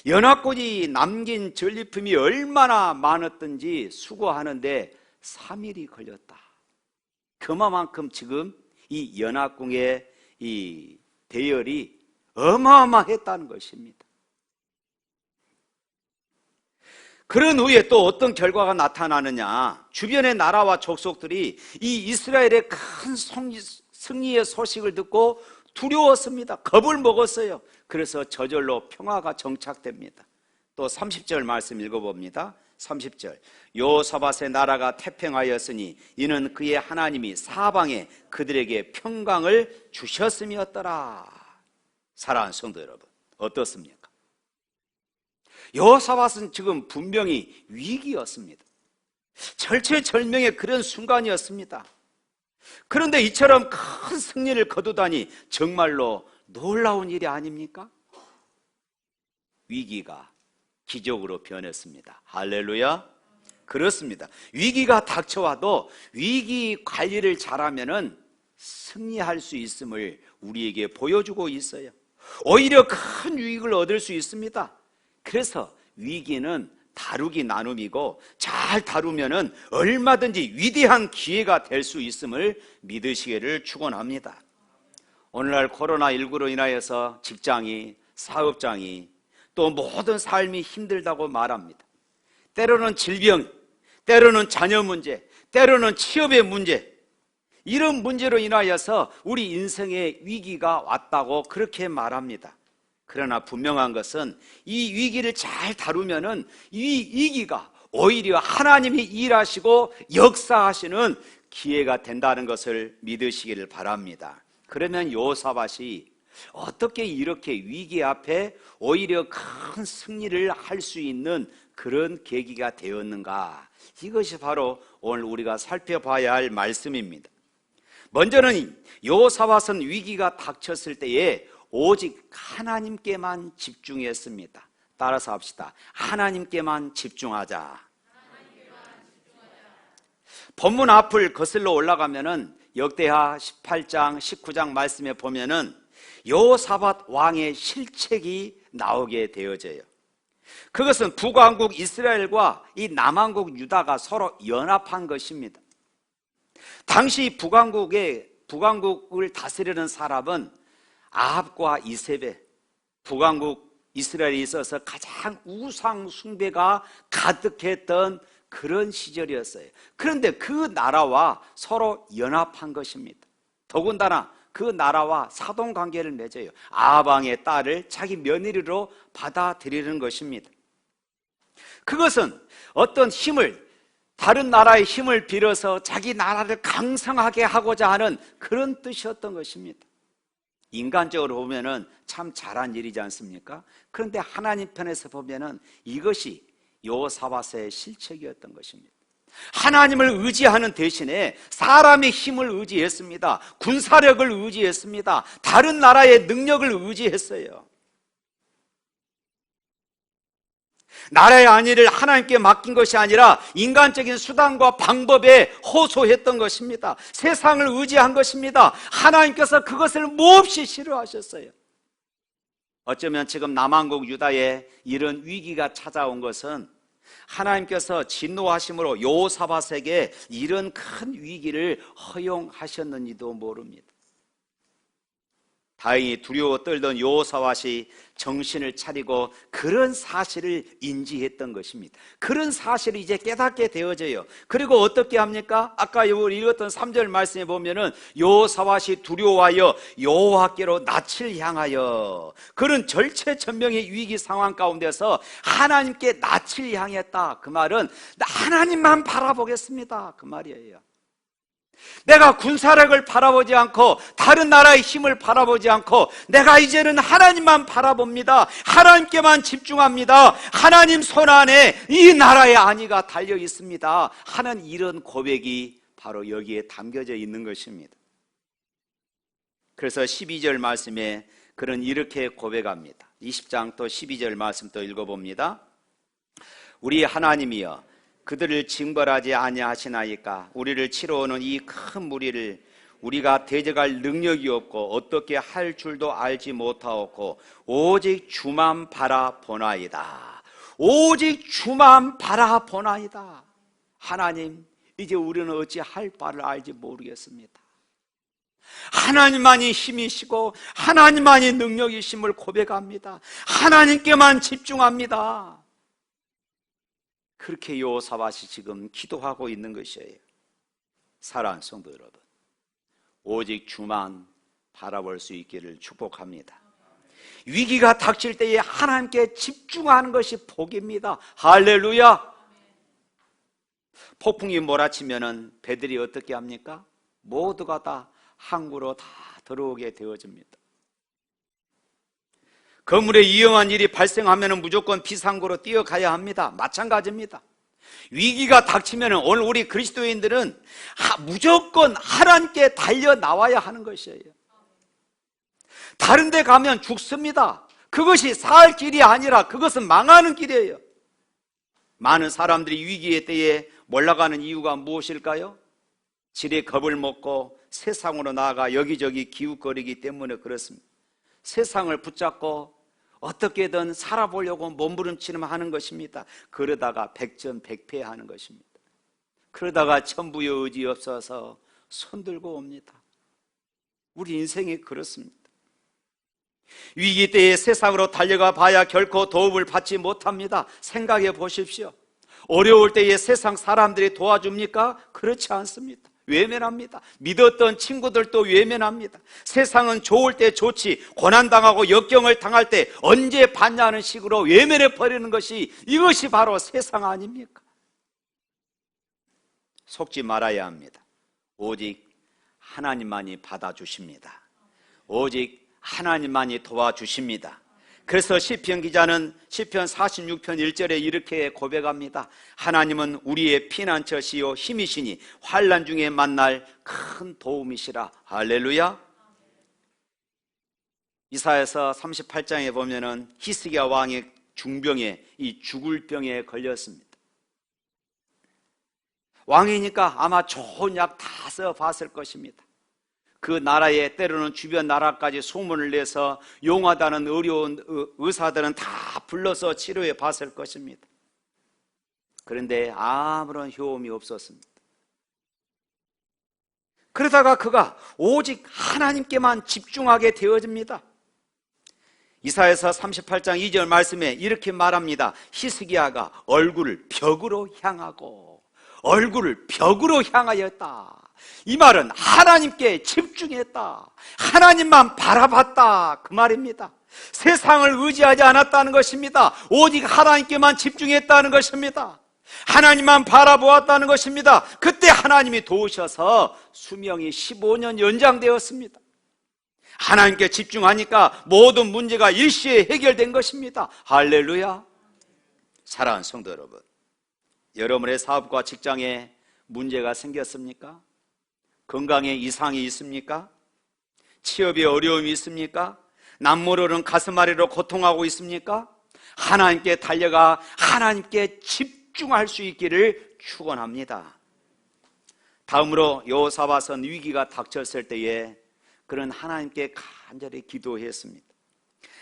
연합군이 남긴 전리품이 얼마나 많았던지 수거하는데 3일이 걸렸다. 그만큼 지금 이 연합군의 이 대열이 어마어마했다는 것입니다. 그런 후에 또 어떤 결과가 나타나느냐. 주변의 나라와 족속들이 이 이스라엘의 큰 승리의 소식을 듣고 두려웠습니다. 겁을 먹었어요. 그래서 저절로 평화가 정착됩니다. 또 30절 말씀 읽어봅니다. 30절 여호사밧의 나라가 태평하였으니 이는 그의 하나님이 사방에 그들에게 평강을 주셨음이었더라. 사랑하는 성도 여러분, 어떻습니까? 여호사밧은 지금 분명히 위기였습니다. 절체절명의 그런 순간이었습니다. 그런데 이처럼 큰 승리를 거두다니 정말로 놀라운 일이 아닙니까? 위기가 기적으로 변했습니다. 할렐루야. 그렇습니다. 위기가 닥쳐와도 위기 관리를 잘하면은 승리할 수 있음을 우리에게 보여주고 있어요. 오히려 큰 유익을 얻을 수 있습니다. 그래서 위기는 다루기 나눔이고 잘 다루면은 얼마든지 위대한 기회가 될 수 있음을 믿으시기를 축원합니다. 오늘날 코로나19로 인하여서 직장이, 사업장이, 또 모든 삶이 힘들다고 말합니다. 때로는 질병, 때로는 자녀 문제, 때로는 취업의 문제, 이런 문제로 인하여서 우리 인생에 위기가 왔다고 그렇게 말합니다. 그러나 분명한 것은 이 위기를 잘 다루면은 이 위기가 오히려 하나님이 일하시고 역사하시는 기회가 된다는 것을 믿으시기를 바랍니다. 그러면 여호사밧이 어떻게 이렇게 위기 앞에 오히려 큰 승리를 할 수 있는 그런 계기가 되었는가? 이것이 바로 오늘 우리가 살펴봐야 할 말씀입니다. 먼저는 여호사밧은 위기가 닥쳤을 때에 오직 하나님께만 집중했습니다. 따라서 합시다. 하나님께만 집중하자. 본문 앞을 거슬러 올라가면은 역대하 18장, 19장 말씀에 보면은 여호사밧 왕의 실책이 나오게 되어져요. 그것은 북왕국 이스라엘과 이 남왕국 유다가 서로 연합한 것입니다. 당시 북왕국을 다스리는 사람은 아합과 이세벨, 북왕국 이스라엘에 있어서 가장 우상 숭배가 가득했던 그런 시절이었어요. 그런데 그 나라와 서로 연합한 것입니다. 더군다나 그 나라와 사돈관계를 맺어요. 아합 왕의 딸을 자기 며느리로 받아들이는 것입니다. 그것은 어떤 힘을, 다른 나라의 힘을 빌어서 자기 나라를 강성하게 하고자 하는 그런 뜻이었던 것입니다. 인간적으로 보면은 참 잘한 일이지 않습니까? 그런데 하나님 편에서 보면은 이것이 여호사밧의 실책이었던 것입니다. 하나님을 의지하는 대신에 사람의 힘을 의지했습니다. 군사력을 의지했습니다. 다른 나라의 능력을 의지했어요. 나라의 안위를 하나님께 맡긴 것이 아니라 인간적인 수단과 방법에 호소했던 것입니다. 세상을 의지한 것입니다. 하나님께서 그것을 몹시 싫어하셨어요. 어쩌면 지금 남왕국 유다에 이런 위기가 찾아온 것은 하나님께서 진노하심으로 여호사밧에게 이런 큰 위기를 허용하셨는지도 모릅니다. 다행히 두려워 떨던 여호사밧이 정신을 차리고 그런 사실을 인지했던 것입니다. 그런 사실을 이제 깨닫게 되어져요. 그리고 어떻게 합니까? 아까 읽었던 3절 말씀에 보면은 여호사밧이 두려워하여 여호와께로 낯을 향하여, 그런 절체천명의 위기 상황 가운데서 하나님께 낯을 향했다. 그 말은 하나님만 바라보겠습니다, 그 말이에요. 내가 군사력을 바라보지 않고 다른 나라의 힘을 바라보지 않고 내가 이제는 하나님만 바라봅니다. 하나님께만 집중합니다. 하나님 손 안에 이 나라의 안위가 달려 있습니다 하는 이런 고백이 바로 여기에 담겨져 있는 것입니다. 그래서 12절 말씀에 그는 이렇게 고백합니다. 20장 또 12절 말씀 또 읽어봅니다. 우리 하나님이여 그들을 징벌하지 아니하시나이까? 우리를 치러오는 이 큰 무리를 우리가 대적할 능력이 없고 어떻게 할 줄도 알지 못하옵고 오직 주만 바라보나이다. 오직 주만 바라보나이다. 하나님, 이제 우리는 어찌 할 바를 알지 모르겠습니다. 하나님만이 힘이시고 하나님만이 능력이심을 고백합니다. 하나님께만 집중합니다. 그렇게 여호사밧이 지금 기도하고 있는 것이에요. 사랑하는 성도 여러분, 오직 주만 바라볼 수 있기를 축복합니다. 위기가 닥칠 때에 하나님께 집중하는 것이 복입니다. 할렐루야. 폭풍이 몰아치면은 배들이 어떻게 합니까? 모두가 다 항구로 다 들어오게 되어집니다. 그물에 위험한 일이 발생하면 무조건 비상구로 뛰어가야 합니다. 마찬가지입니다. 위기가 닥치면 오늘 우리 그리스도인들은 무조건 하나님께 달려나와야 하는 것이에요. 다른 데 가면 죽습니다. 그것이 살 길이 아니라 그것은 망하는 길이에요. 많은 사람들이 위기의 때에 몰락하는 이유가 무엇일까요? 지레 겁을 먹고 세상으로 나아가 여기저기 기웃거리기 때문에 그렇습니다. 세상을 붙잡고 어떻게든 살아보려고 몸부림치는 것입니다. 그러다가 백전백패하는 것입니다. 그러다가 천부의 의지 없어서 손들고 옵니다. 우리 인생이 그렇습니다. 위기 때에 세상으로 달려가 봐야 결코 도움을 받지 못합니다. 생각해 보십시오. 어려울 때에 세상 사람들이 도와줍니까? 그렇지 않습니다. 외면합니다. 믿었던 친구들도 외면합니다. 세상은 좋을 때 좋지, 고난당하고 역경을 당할 때 언제 받냐는 식으로 외면해 버리는 것이, 이것이 바로 세상 아닙니까? 속지 말아야 합니다. 오직 하나님만이 받아주십니다. 오직 하나님만이 도와주십니다. 그래서 시편 기자는 시편 46편 1절에 이렇게 고백합니다. 하나님은 우리의 피난처시요 힘이시니 환난 중에 만날 큰 도움이시라. 할렐루야. 이사야서 38장에 보면은 히스기야 왕이 중병에, 이 죽을 병에 걸렸습니다. 왕이니까 아마 좋은 약 다 써봤을 것입니다. 그 나라에 때로는 주변 나라까지 소문을 내서 용하다는 어려운 의사들은 다 불러서 치료해 봤을 것입니다. 그런데 아무런 효험이 없었습니다. 그러다가 그가 오직 하나님께만 집중하게 되어집니다. 이사야서 38장 2절 말씀에 이렇게 말합니다. 히스기야가 얼굴을 벽으로 향하였다. 이 말은 하나님께 집중했다, 하나님만 바라봤다, 그 말입니다. 세상을 의지하지 않았다는 것입니다. 오직 하나님께만 집중했다는 것입니다. 하나님만 바라보았다는 것입니다. 그때 하나님이 도우셔서 수명이 15년 연장되었습니다. 하나님께 집중하니까 모든 문제가 일시에 해결된 것입니다. 할렐루야. 사랑하는 성도 여러분, 여러분의 사업과 직장에 문제가 생겼습니까? 건강에 이상이 있습니까? 취업에 어려움이 있습니까? 남모르는 가슴앓이로 고통하고 있습니까? 하나님께 달려가 하나님께 집중할 수 있기를 축원합니다. 다음으로 여호사밧은 위기가 닥쳤을 때에 그는 하나님께 간절히 기도했습니다.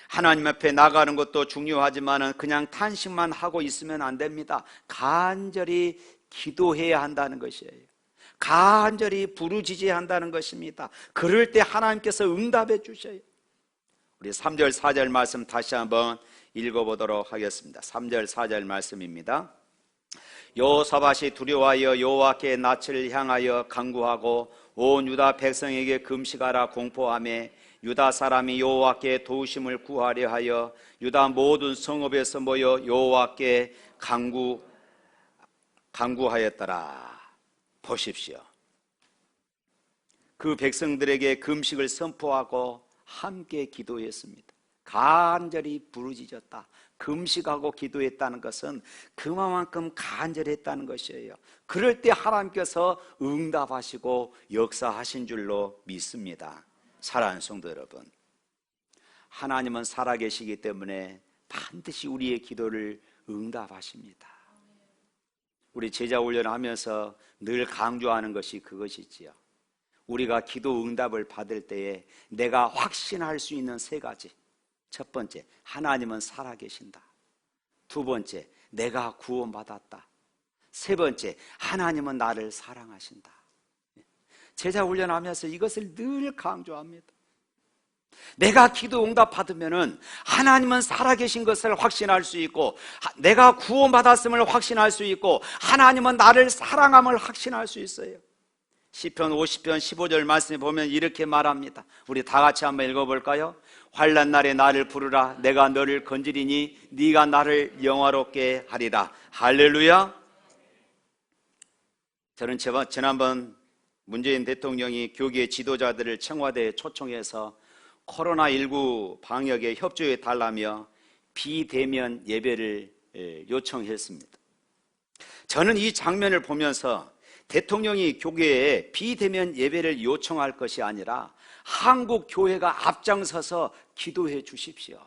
하나님 앞에 나가는 것도 중요하지만 그냥 탄식만 하고 있으면 안 됩니다. 간절히 기도해야 한다는 것이에요. 간절히 부르짖어야 한다는 것입니다. 그럴 때 하나님께서 응답해 주셔요. 우리 3절 4절 말씀 다시 한번 읽어보도록 하겠습니다. 3절 4절 말씀입니다. 여호사밧이 두려워하여 여호와께 낯을 향하여 간구하고 온 유다 백성에게 금식하라 공포하며 유다 사람이 여호와께 도우심을 구하려 하여 유다 모든 성읍에서 모여 여호와께 간구하였더라. 보십시오. 그 백성들에게 금식을 선포하고 함께 기도했습니다. 간절히 부르짖었다. 금식하고 기도했다는 것은 그만큼 간절했다는 것이에요. 그럴 때 하나님께서 응답하시고 역사하신 줄로 믿습니다. 사랑하는 성도 여러분, 하나님은 살아계시기 때문에 반드시 우리의 기도를 응답하십니다. 우리 제자 훈련하면서 늘 강조하는 것이 그것이지요. 우리가 기도 응답을 받을 때에 내가 확신할 수 있는 세 가지. 첫 번째, 하나님은 살아계신다. 두 번째, 내가 구원받았다. 세 번째, 하나님은 나를 사랑하신다. 제자 훈련하면서 이것을 늘 강조합니다. 내가 기도 응답 받으면은 하나님은 살아계신 것을 확신할 수 있고, 내가 구원받았음을 확신할 수 있고, 하나님은 나를 사랑함을 확신할 수 있어요. 시편 50편 15절 말씀에 보면 이렇게 말합니다. 우리 다 같이 한번 읽어볼까요? 환난 날에 나를 부르라. 내가 너를 건지리니 네가 나를 영화롭게 하리라. 할렐루야. 저는 지난번 문재인 대통령이 교계 지도자들을 청와대에 초청해서 코로나19 방역에 협조해 달라며 비대면 예배를 요청했습니다. 저는 이 장면을 보면서 대통령이 교계에 비대면 예배를 요청할 것이 아니라 한국 교회가 앞장서서 기도해 주십시오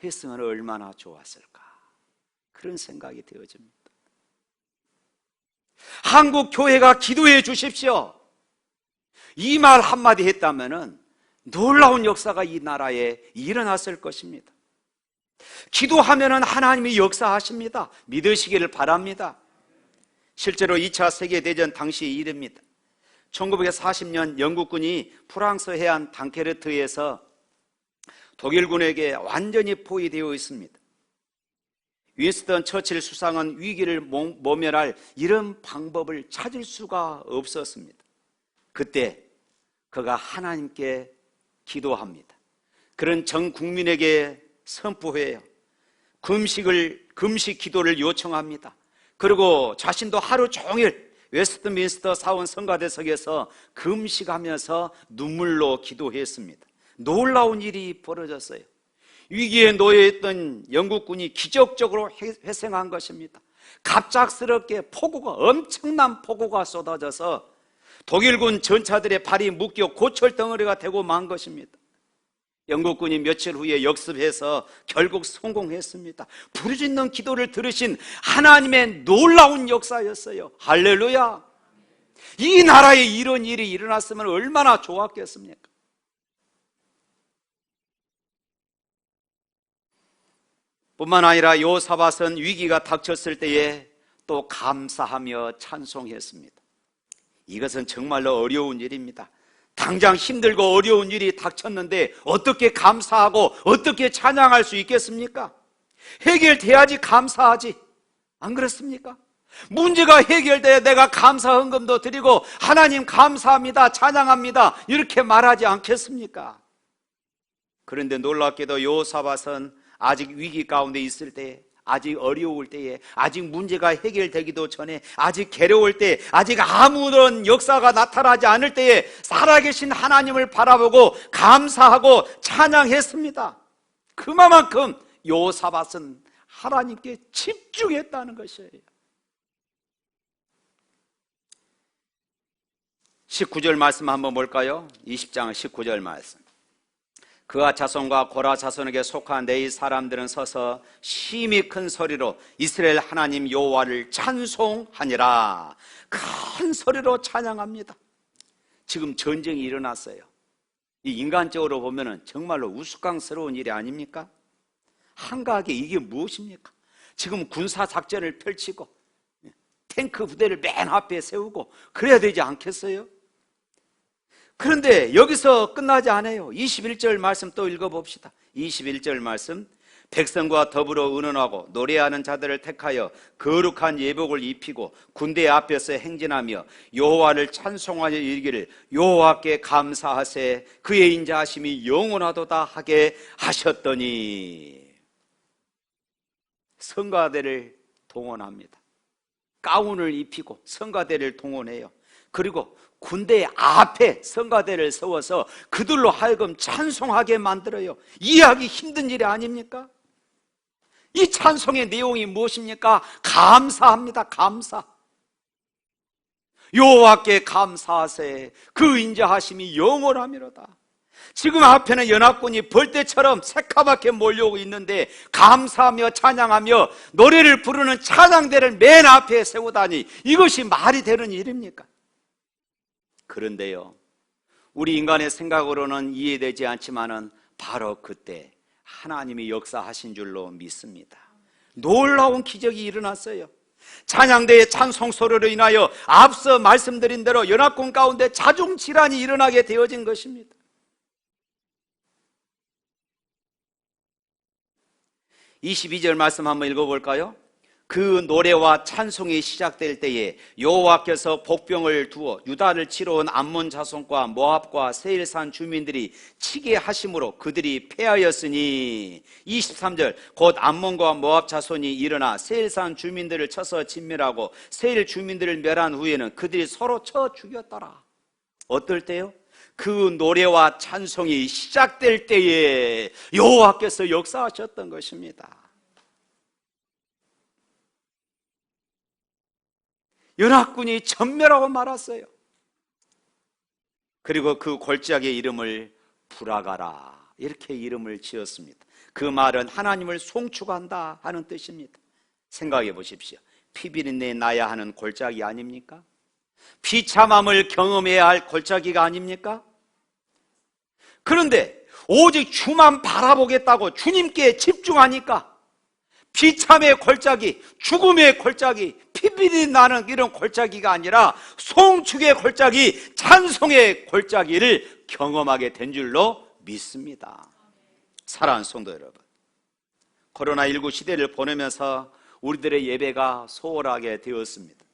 했으면 얼마나 좋았을까. 그런 생각이 되어집니다. 한국 교회가 기도해 주십시오. 이 말 한마디 했다면은 놀라운 역사가 이 나라에 일어났을 것입니다. 기도하면은 하나님이 역사하십니다. 믿으시기를 바랍니다. 실제로 2차 세계대전 당시 일입니다. 1940년 영국군이 프랑스 해안 당케르트에서 독일군에게 완전히 포위되어 있습니다. 윈스턴 처칠 수상은 위기를 모면할 이런 방법을 찾을 수가 없었습니다. 그때 그가 하나님께 기도합니다. 그런 전 국민에게 선포해요. 금식 기도를 요청합니다. 그리고 자신도 하루 종일 웨스트민스터 사원 성가대석에서 금식하면서 눈물로 기도했습니다. 놀라운 일이 벌어졌어요. 위기에 놓여있던 영국군이 기적적으로 회생한 것입니다. 갑작스럽게 엄청난 폭우가 쏟아져서 독일군 전차들의 발이 묶여 고철 덩어리가 되고 만 것입니다. 영국군이 며칠 후에 역습해서 결국 성공했습니다. 부르짖는 기도를 들으신 하나님의 놀라운 역사였어요. 할렐루야! 이 나라에 이런 일이 일어났으면 얼마나 좋았겠습니까? 뿐만 아니라 요사밧은 위기가 닥쳤을 때에 또 감사하며 찬송했습니다. 이것은 정말로 어려운 일입니다. 당장 힘들고 어려운 일이 닥쳤는데 어떻게 감사하고 어떻게 찬양할 수 있겠습니까? 해결돼야지 감사하지. 안 그렇습니까? 문제가 해결돼야 내가 감사 헌금도 드리고 하나님 감사합니다, 찬양합니다 이렇게 말하지 않겠습니까? 그런데 놀랍게도 요사밧은 아직 위기 가운데 있을 때, 아직 어려울 때에, 아직 문제가 해결되기도 전에, 아직 괴로울 때, 아직 아무런 역사가 나타나지 않을 때에 살아계신 하나님을 바라보고 감사하고 찬양했습니다. 그만큼 요사밧은 하나님께 집중했다는 것이에요. 19절 말씀 한번 볼까요? 20장 19절 말씀. 그와 자손과 고라 자손에게 속한 네 사람들은 서서 심히 큰 소리로 이스라엘 하나님 여호와를 찬송하니라. 큰 소리로 찬양합니다. 지금 전쟁이 일어났어요. 이 인간적으로 보면은 정말로 우스꽝스러운 일이 아닙니까? 한가하게 이게 무엇입니까? 지금 군사 작전을 펼치고 탱크 부대를 맨 앞에 세우고 그래야 되지 않겠어요? 그런데 여기서 끝나지 않아요. 21절 말씀 또 읽어봅시다. 21절 말씀. 백성과 더불어 의논하고 노래하는 자들을 택하여 거룩한 예복을 입히고 군대 앞에서 행진하며 여호와를 찬송하여 이르기를 여호와께 감사하세 그의 인자하심이 영원하도다 하게 하셨더니. 성가대를 동원합니다. 가운을 입히고 성가대를 동원해요. 그리고 군대 앞에 성가대를 세워서 그들로 하여금 찬송하게 만들어요. 이해하기 힘든 일이 아닙니까? 이 찬송의 내용이 무엇입니까? 감사합니다. 감사. 여호와께 감사하세 그 인자하심이 영원하미로다. 지금 앞에는 연합군이 벌떼처럼 새카맣게 몰려오고 있는데 감사하며 찬양하며 노래를 부르는 찬양대를 맨 앞에 세우다니 이것이 말이 되는 일입니까? 그런데요, 우리 인간의 생각으로는 이해되지 않지만은 바로 그때 하나님이 역사하신 줄로 믿습니다. 놀라운 기적이 일어났어요. 찬양대의 찬송소리로 인하여 앞서 말씀드린 대로 연합군 가운데 자중질환이 일어나게 되어진 것입니다. 22절 말씀 한번 읽어볼까요? 그 노래와 찬송이 시작될 때에 여호와께서 복병을 두어 유다를 치러 온 암몬 자손과 모압과 세일산 주민들이 치게 하심으로 그들이 패하였으니. 23절 곧 암몬과 모압 자손이 일어나 세일산 주민들을 쳐서 진멸하고 세일 주민들을 멸한 후에는 그들이 서로 쳐 죽였더라. 어떨 때요? 그 노래와 찬송이 시작될 때에 여호와께서 역사하셨던 것입니다. 연합군이 전멸하고 말았어요. 그리고 그 골짜기의 이름을 브라가라 이렇게 이름을 지었습니다. 그 말은 하나님을 송축한다 하는 뜻입니다. 생각해 보십시오. 피비린내 나야 하는 골짜기 아닙니까? 비참함을 경험해야 할 골짜기가 아닙니까? 그런데 오직 주만 바라보겠다고 주님께 집중하니까 비참의 골짜기, 죽음의 골짜기, 피비린내 나는 이런 골짜기가 아니라 송축의 골짜기, 찬송의 골짜기를 경험하게 된 줄로 믿습니다. 사랑하는 성도 여러분, 코로나19 시대를 보내면서 우리들의 예배가 소홀하게 되었습니다.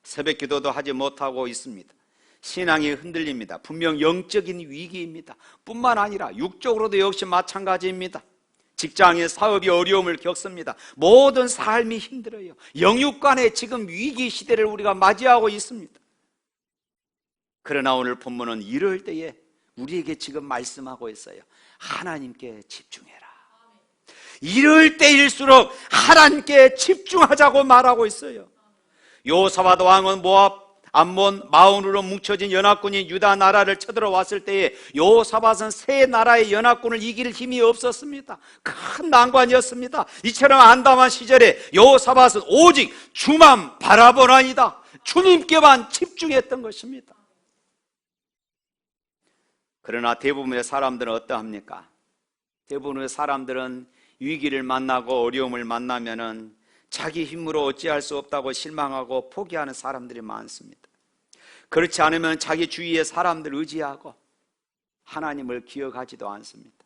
새벽 기도도 하지 못하고 있습니다. 신앙이 흔들립니다. 분명 영적인 위기입니다. 뿐만 아니라 육적으로도 역시 마찬가지입니다. 직장의 사업이 어려움을 겪습니다. 모든 삶이 힘들어요. 영육간의 지금 위기 시대를 우리가 맞이하고 있습니다. 그러나 오늘 본문은 이럴 때에 우리에게 지금 말씀하고 있어요. 하나님께 집중해라. 이럴 때일수록 하나님께 집중하자고 말하고 있어요. 여호사밧 왕은 모압, 암몬, 마온으로 뭉쳐진 연합군이 유다 나라를 쳐들어왔을 때에 여호사밧은 세 나라의 연합군을 이길 힘이 없었습니다. 큰 난관이었습니다. 이처럼 안담한 시절에 여호사밧은 오직 주만 바라보나이다. 주님께만 집중했던 것입니다. 그러나 대부분의 사람들은 어떠합니까? 대부분의 사람들은 위기를 만나고 어려움을 만나면은 자기 힘으로 어찌할 수 없다고 실망하고 포기하는 사람들이 많습니다. 그렇지 않으면 자기 주위의 사람들 의지하고 하나님을 기억하지도 않습니다.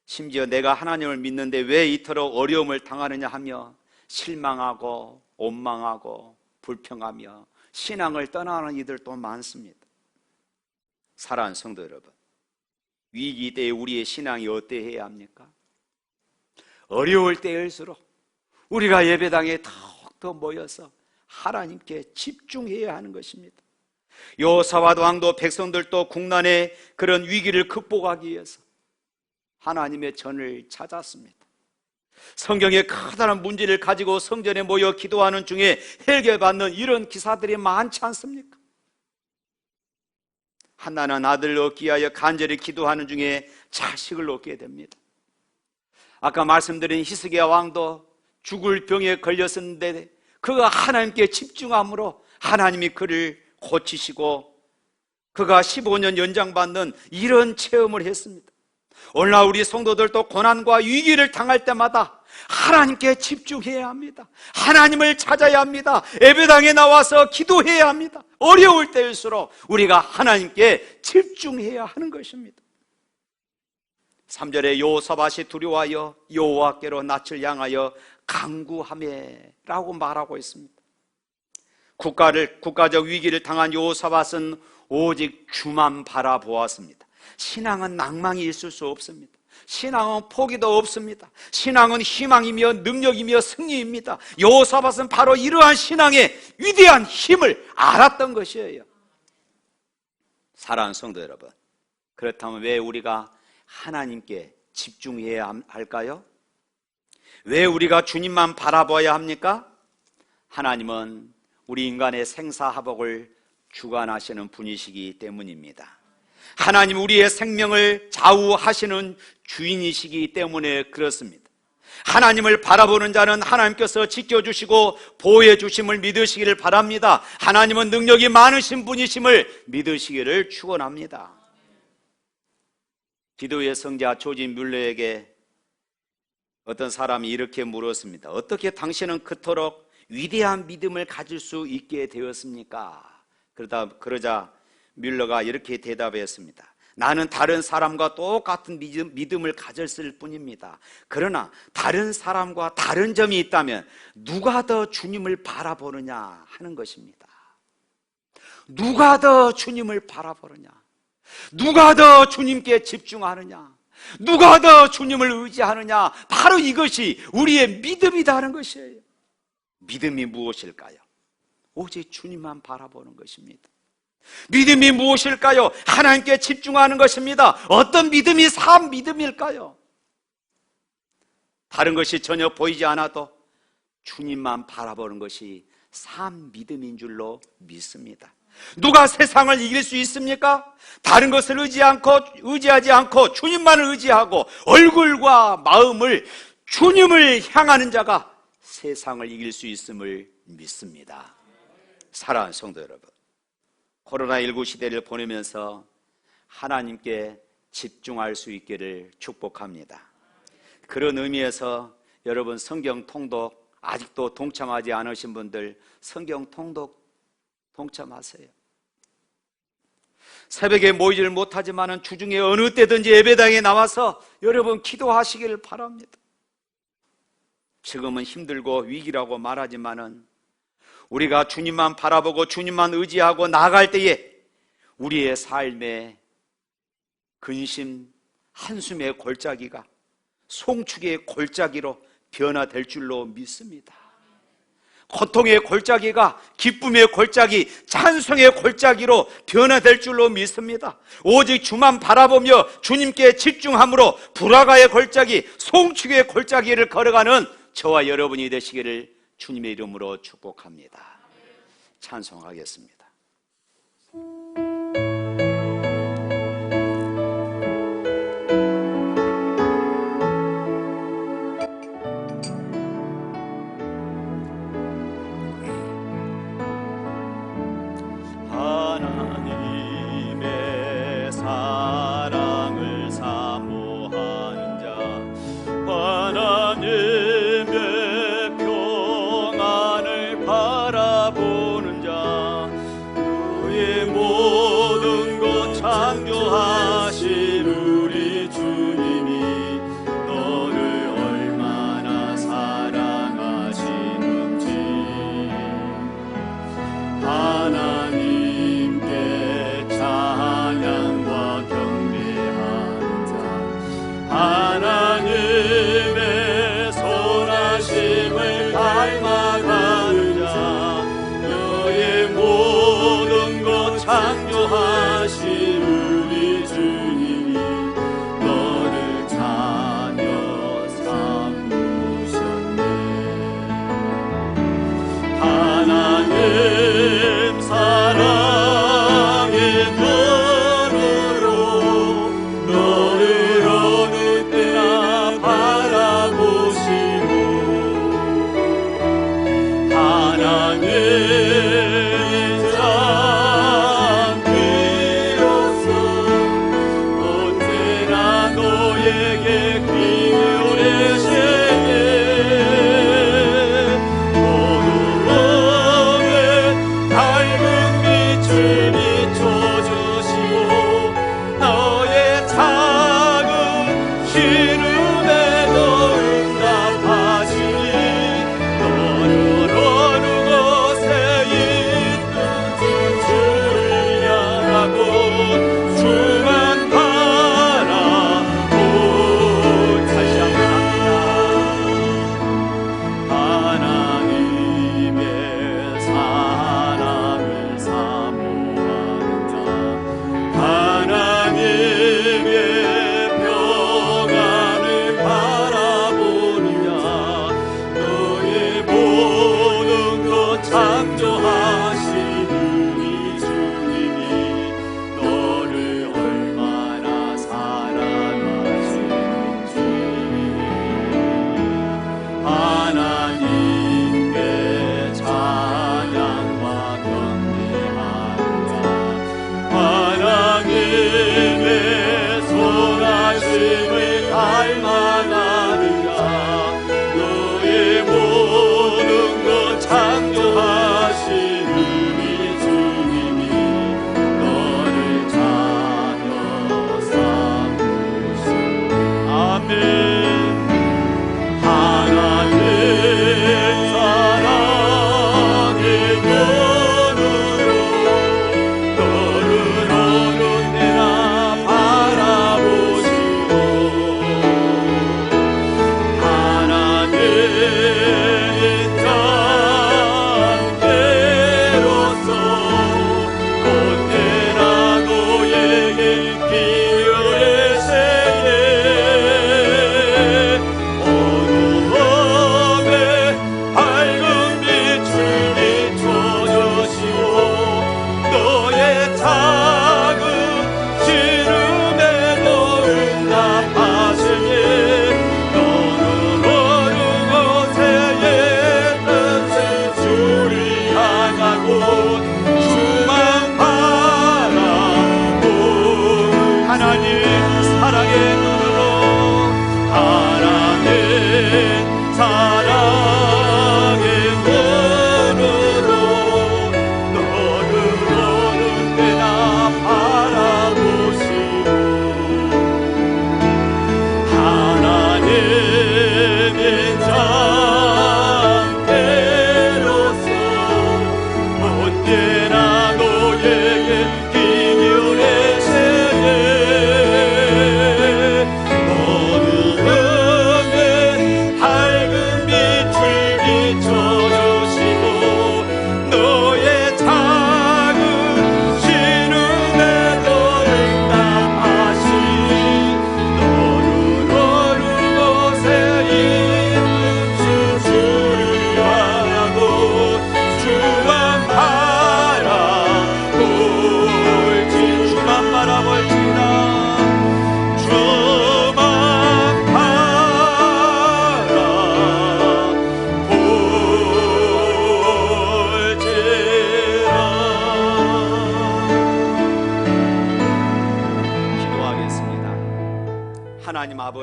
심지어 내가 하나님을 믿는데 왜 이토록 어려움을 당하느냐 하며 실망하고 원망하고 불평하며 신앙을 떠나는 이들도 많습니다. 사랑하는 성도 여러분, 위기 때에 우리의 신앙이 어떠해야 합니까? 어려울 때일수록 우리가 예배당에 더욱더 모여서 하나님께 집중해야 하는 것입니다. 여호사밧 왕도 백성들도 국난의 그런 위기를 극복하기 위해서 하나님의 전을 찾았습니다. 성경에 커다란 문제를 가지고 성전에 모여 기도하는 중에 해결받는 이런 기사들이 많지 않습니까? 한나는 아들을 얻기 위하여 간절히 기도하는 중에 자식을 얻게 됩니다. 아까 말씀드린 히스기야 왕도 죽을 병에 걸렸었는데 그가 하나님께 집중함으로 하나님이 그를 고치시고 그가 15년 연장받는 이런 체험을 했습니다. 오늘날 우리 성도들도 고난과 위기를 당할 때마다 하나님께 집중해야 합니다. 하나님을 찾아야 합니다. 예배당에 나와서 기도해야 합니다. 어려울 때일수록 우리가 하나님께 집중해야 하는 것입니다. 3절에 여호사밧이 두려워하여 여호와께로 낯을 향하여 간구하매라고 말하고 있습니다. 국가적 위기를 당한 여호사밧은 오직 주만 바라보았습니다. 신앙은 낭망이 있을 수 없습니다. 신앙은 포기도 없습니다. 신앙은 희망이며 능력이며 승리입니다. 여호사밧은 바로 이러한 신앙의 위대한 힘을 알았던 것이에요. 사랑하는 성도 여러분, 그렇다면 왜 우리가 하나님께 집중해야 할까요? 왜 우리가 주님만 바라봐야 합니까? 하나님은 우리 인간의 생사화복을 주관하시는 분이시기 때문입니다. 하나님 우리의 생명을 좌우하시는 주인이시기 때문에 그렇습니다. 하나님을 바라보는 자는 하나님께서 지켜주시고 보호해 주심을 믿으시기를 바랍니다. 하나님은 능력이 많으신 분이심을 믿으시기를 축원합니다. 기도의 성자 조지 뮬러에게 어떤 사람이 이렇게 물었습니다. 어떻게 당신은 그토록 위대한 믿음을 가질 수 있게 되었습니까? 그러자 뮬러가 이렇게 대답했습니다. 나는 다른 사람과 똑같은 믿음을 가졌을 뿐입니다. 그러나 다른 사람과 다른 점이 있다면 누가 더 주님을 바라보느냐 하는 것입니다. 누가 더 주님을 바라보느냐, 누가 더 주님께 집중하느냐, 누가 더 주님을 의지하느냐, 바로 이것이 우리의 믿음이다 하는 것이에요. 믿음이 무엇일까요? 오직 주님만 바라보는 것입니다. 믿음이 무엇일까요? 하나님께 집중하는 것입니다. 어떤 믿음이 참 믿음일까요? 다른 것이 전혀 보이지 않아도 주님만 바라보는 것이 참 믿음인 줄로 믿습니다. 누가 세상을 이길 수 있습니까? 다른 것을 의지하지 않고 주님만을 의지하고 얼굴과 마음을 주님을 향하는 자가 세상을 이길 수 있음을 믿습니다. 사랑하는 성도 여러분, 코로나19 시대를 보내면서 하나님께 집중할 수 있기를 축복합니다. 그런 의미에서 여러분 성경 통독 아직도 동참하지 않으신 분들 성경 통독 동참하세요. 새벽에 모이지를 못하지만 주중에 어느 때든지 예배당에 나와서 여러분 기도하시기를 바랍니다. 지금은 힘들고 위기라고 말하지만은 우리가 주님만 바라보고 주님만 의지하고 나아갈 때에 우리의 삶의 근심, 한숨의 골짜기가 송축의 골짜기로 변화될 줄로 믿습니다. 고통의 골짜기가 기쁨의 골짜기, 찬송의 골짜기로 변화될 줄로 믿습니다. 오직 주만 바라보며 주님께 집중함으로 불화가의 골짜기, 송축의 골짜기를 걸어가는 저와 여러분이 되시기를 주님의 이름으로 축복합니다. 찬송하겠습니다. 하나님의 사랑을 사모하는 자, 하나님의 평안을 바라보는 자, 그의 모든 것 창조하신 우리 주님이 너를 얼마나 사랑하시는지 하나님께 찬양과 경배하는 자, 하나님의 선하심을 닮아가는 자, 너의 모든 것 창조하신 우리 주님이 너를 자녀 삼으셨네. 하나님 사랑의 눈으로 너를 어느 때나 바라보시고 하나님 자비로서 언제나 너에게 기울이시네. 어두움에 밝은 빛을 비춰주시고 너의 작은 시름에도 응답하시니 너를 어느 곳에 있든지 주를 향하고 주만 바라보. 다시 한번 합니다. 하나님의 사랑을 사모하는 자, 하나님의 평안을 바라보는 자, 너의 모든 것 창조하신 우리 주님이 너를 얼마나 사랑하시는지 하나님께 찬양과 경배하는 자, 하나님의 선하심을 닮아가는 자, 너의 모든 것 창조하신 우리 주님이 너를 자녀 삼으셨네. 아멘. 하나님 사랑의 눈으로 너를 어느 때나 바라보시고 하나님 인자께로서 언제나 너에게 기울이시네. 어두움에 밝은 빛을 비춰주시고 너의 작은 시름에도 응답하시니 너는 어느 곳에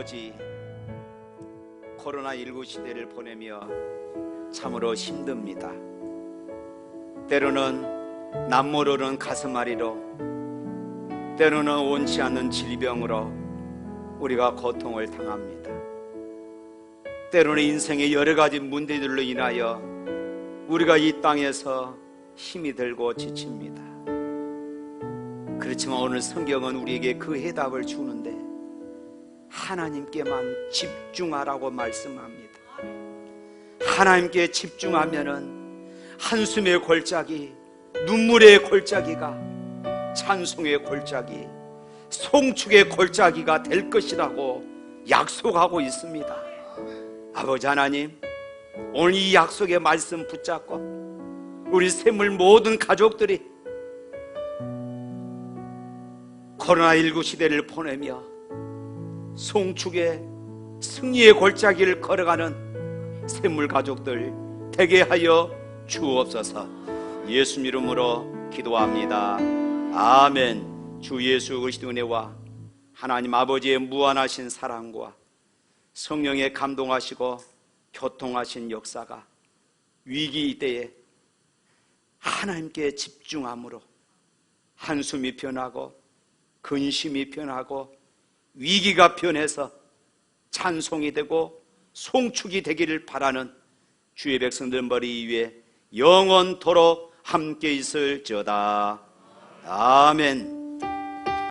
아버지, 코로나19 시대를 보내며 참으로 힘듭니다. 때로는 남모르는 가슴앓이로, 때로는 원치 않는 질병으로 우리가 고통을 당합니다. 때로는 인생의 여러 가지 문제들로 인하여 우리가 이 땅에서 힘이 들고 지칩니다. 그렇지만 오늘 성경은 우리에게 그 해답을 주는데 하나님께만 집중하라고 말씀합니다. 하나님께 집중하면은 한숨의 골짜기, 눈물의 골짜기가 찬송의 골짜기, 송축의 골짜기가 될 것이라고 약속하고 있습니다. 아버지 하나님, 오늘 이 약속의 말씀 붙잡고 우리 샘물 모든 가족들이 코로나19 시대를 보내며 송축의 승리의 골짜기를 걸어가는 샘물 가족들 되게 하여 주옵소서. 예수 이름으로 기도합니다. 아멘. 주 예수 그리스도의 은혜와 하나님 아버지의 무한하신 사랑과 성령의 감동하시고 교통하신 역사가 위기 이때에 하나님께 집중함으로 한숨이 변하고 근심이 변하고 위기가 변해서 찬송이 되고 송축이 되기를 바라는 주의 백성들 머리 위에 영원토록 함께 있을지어다. 아멘.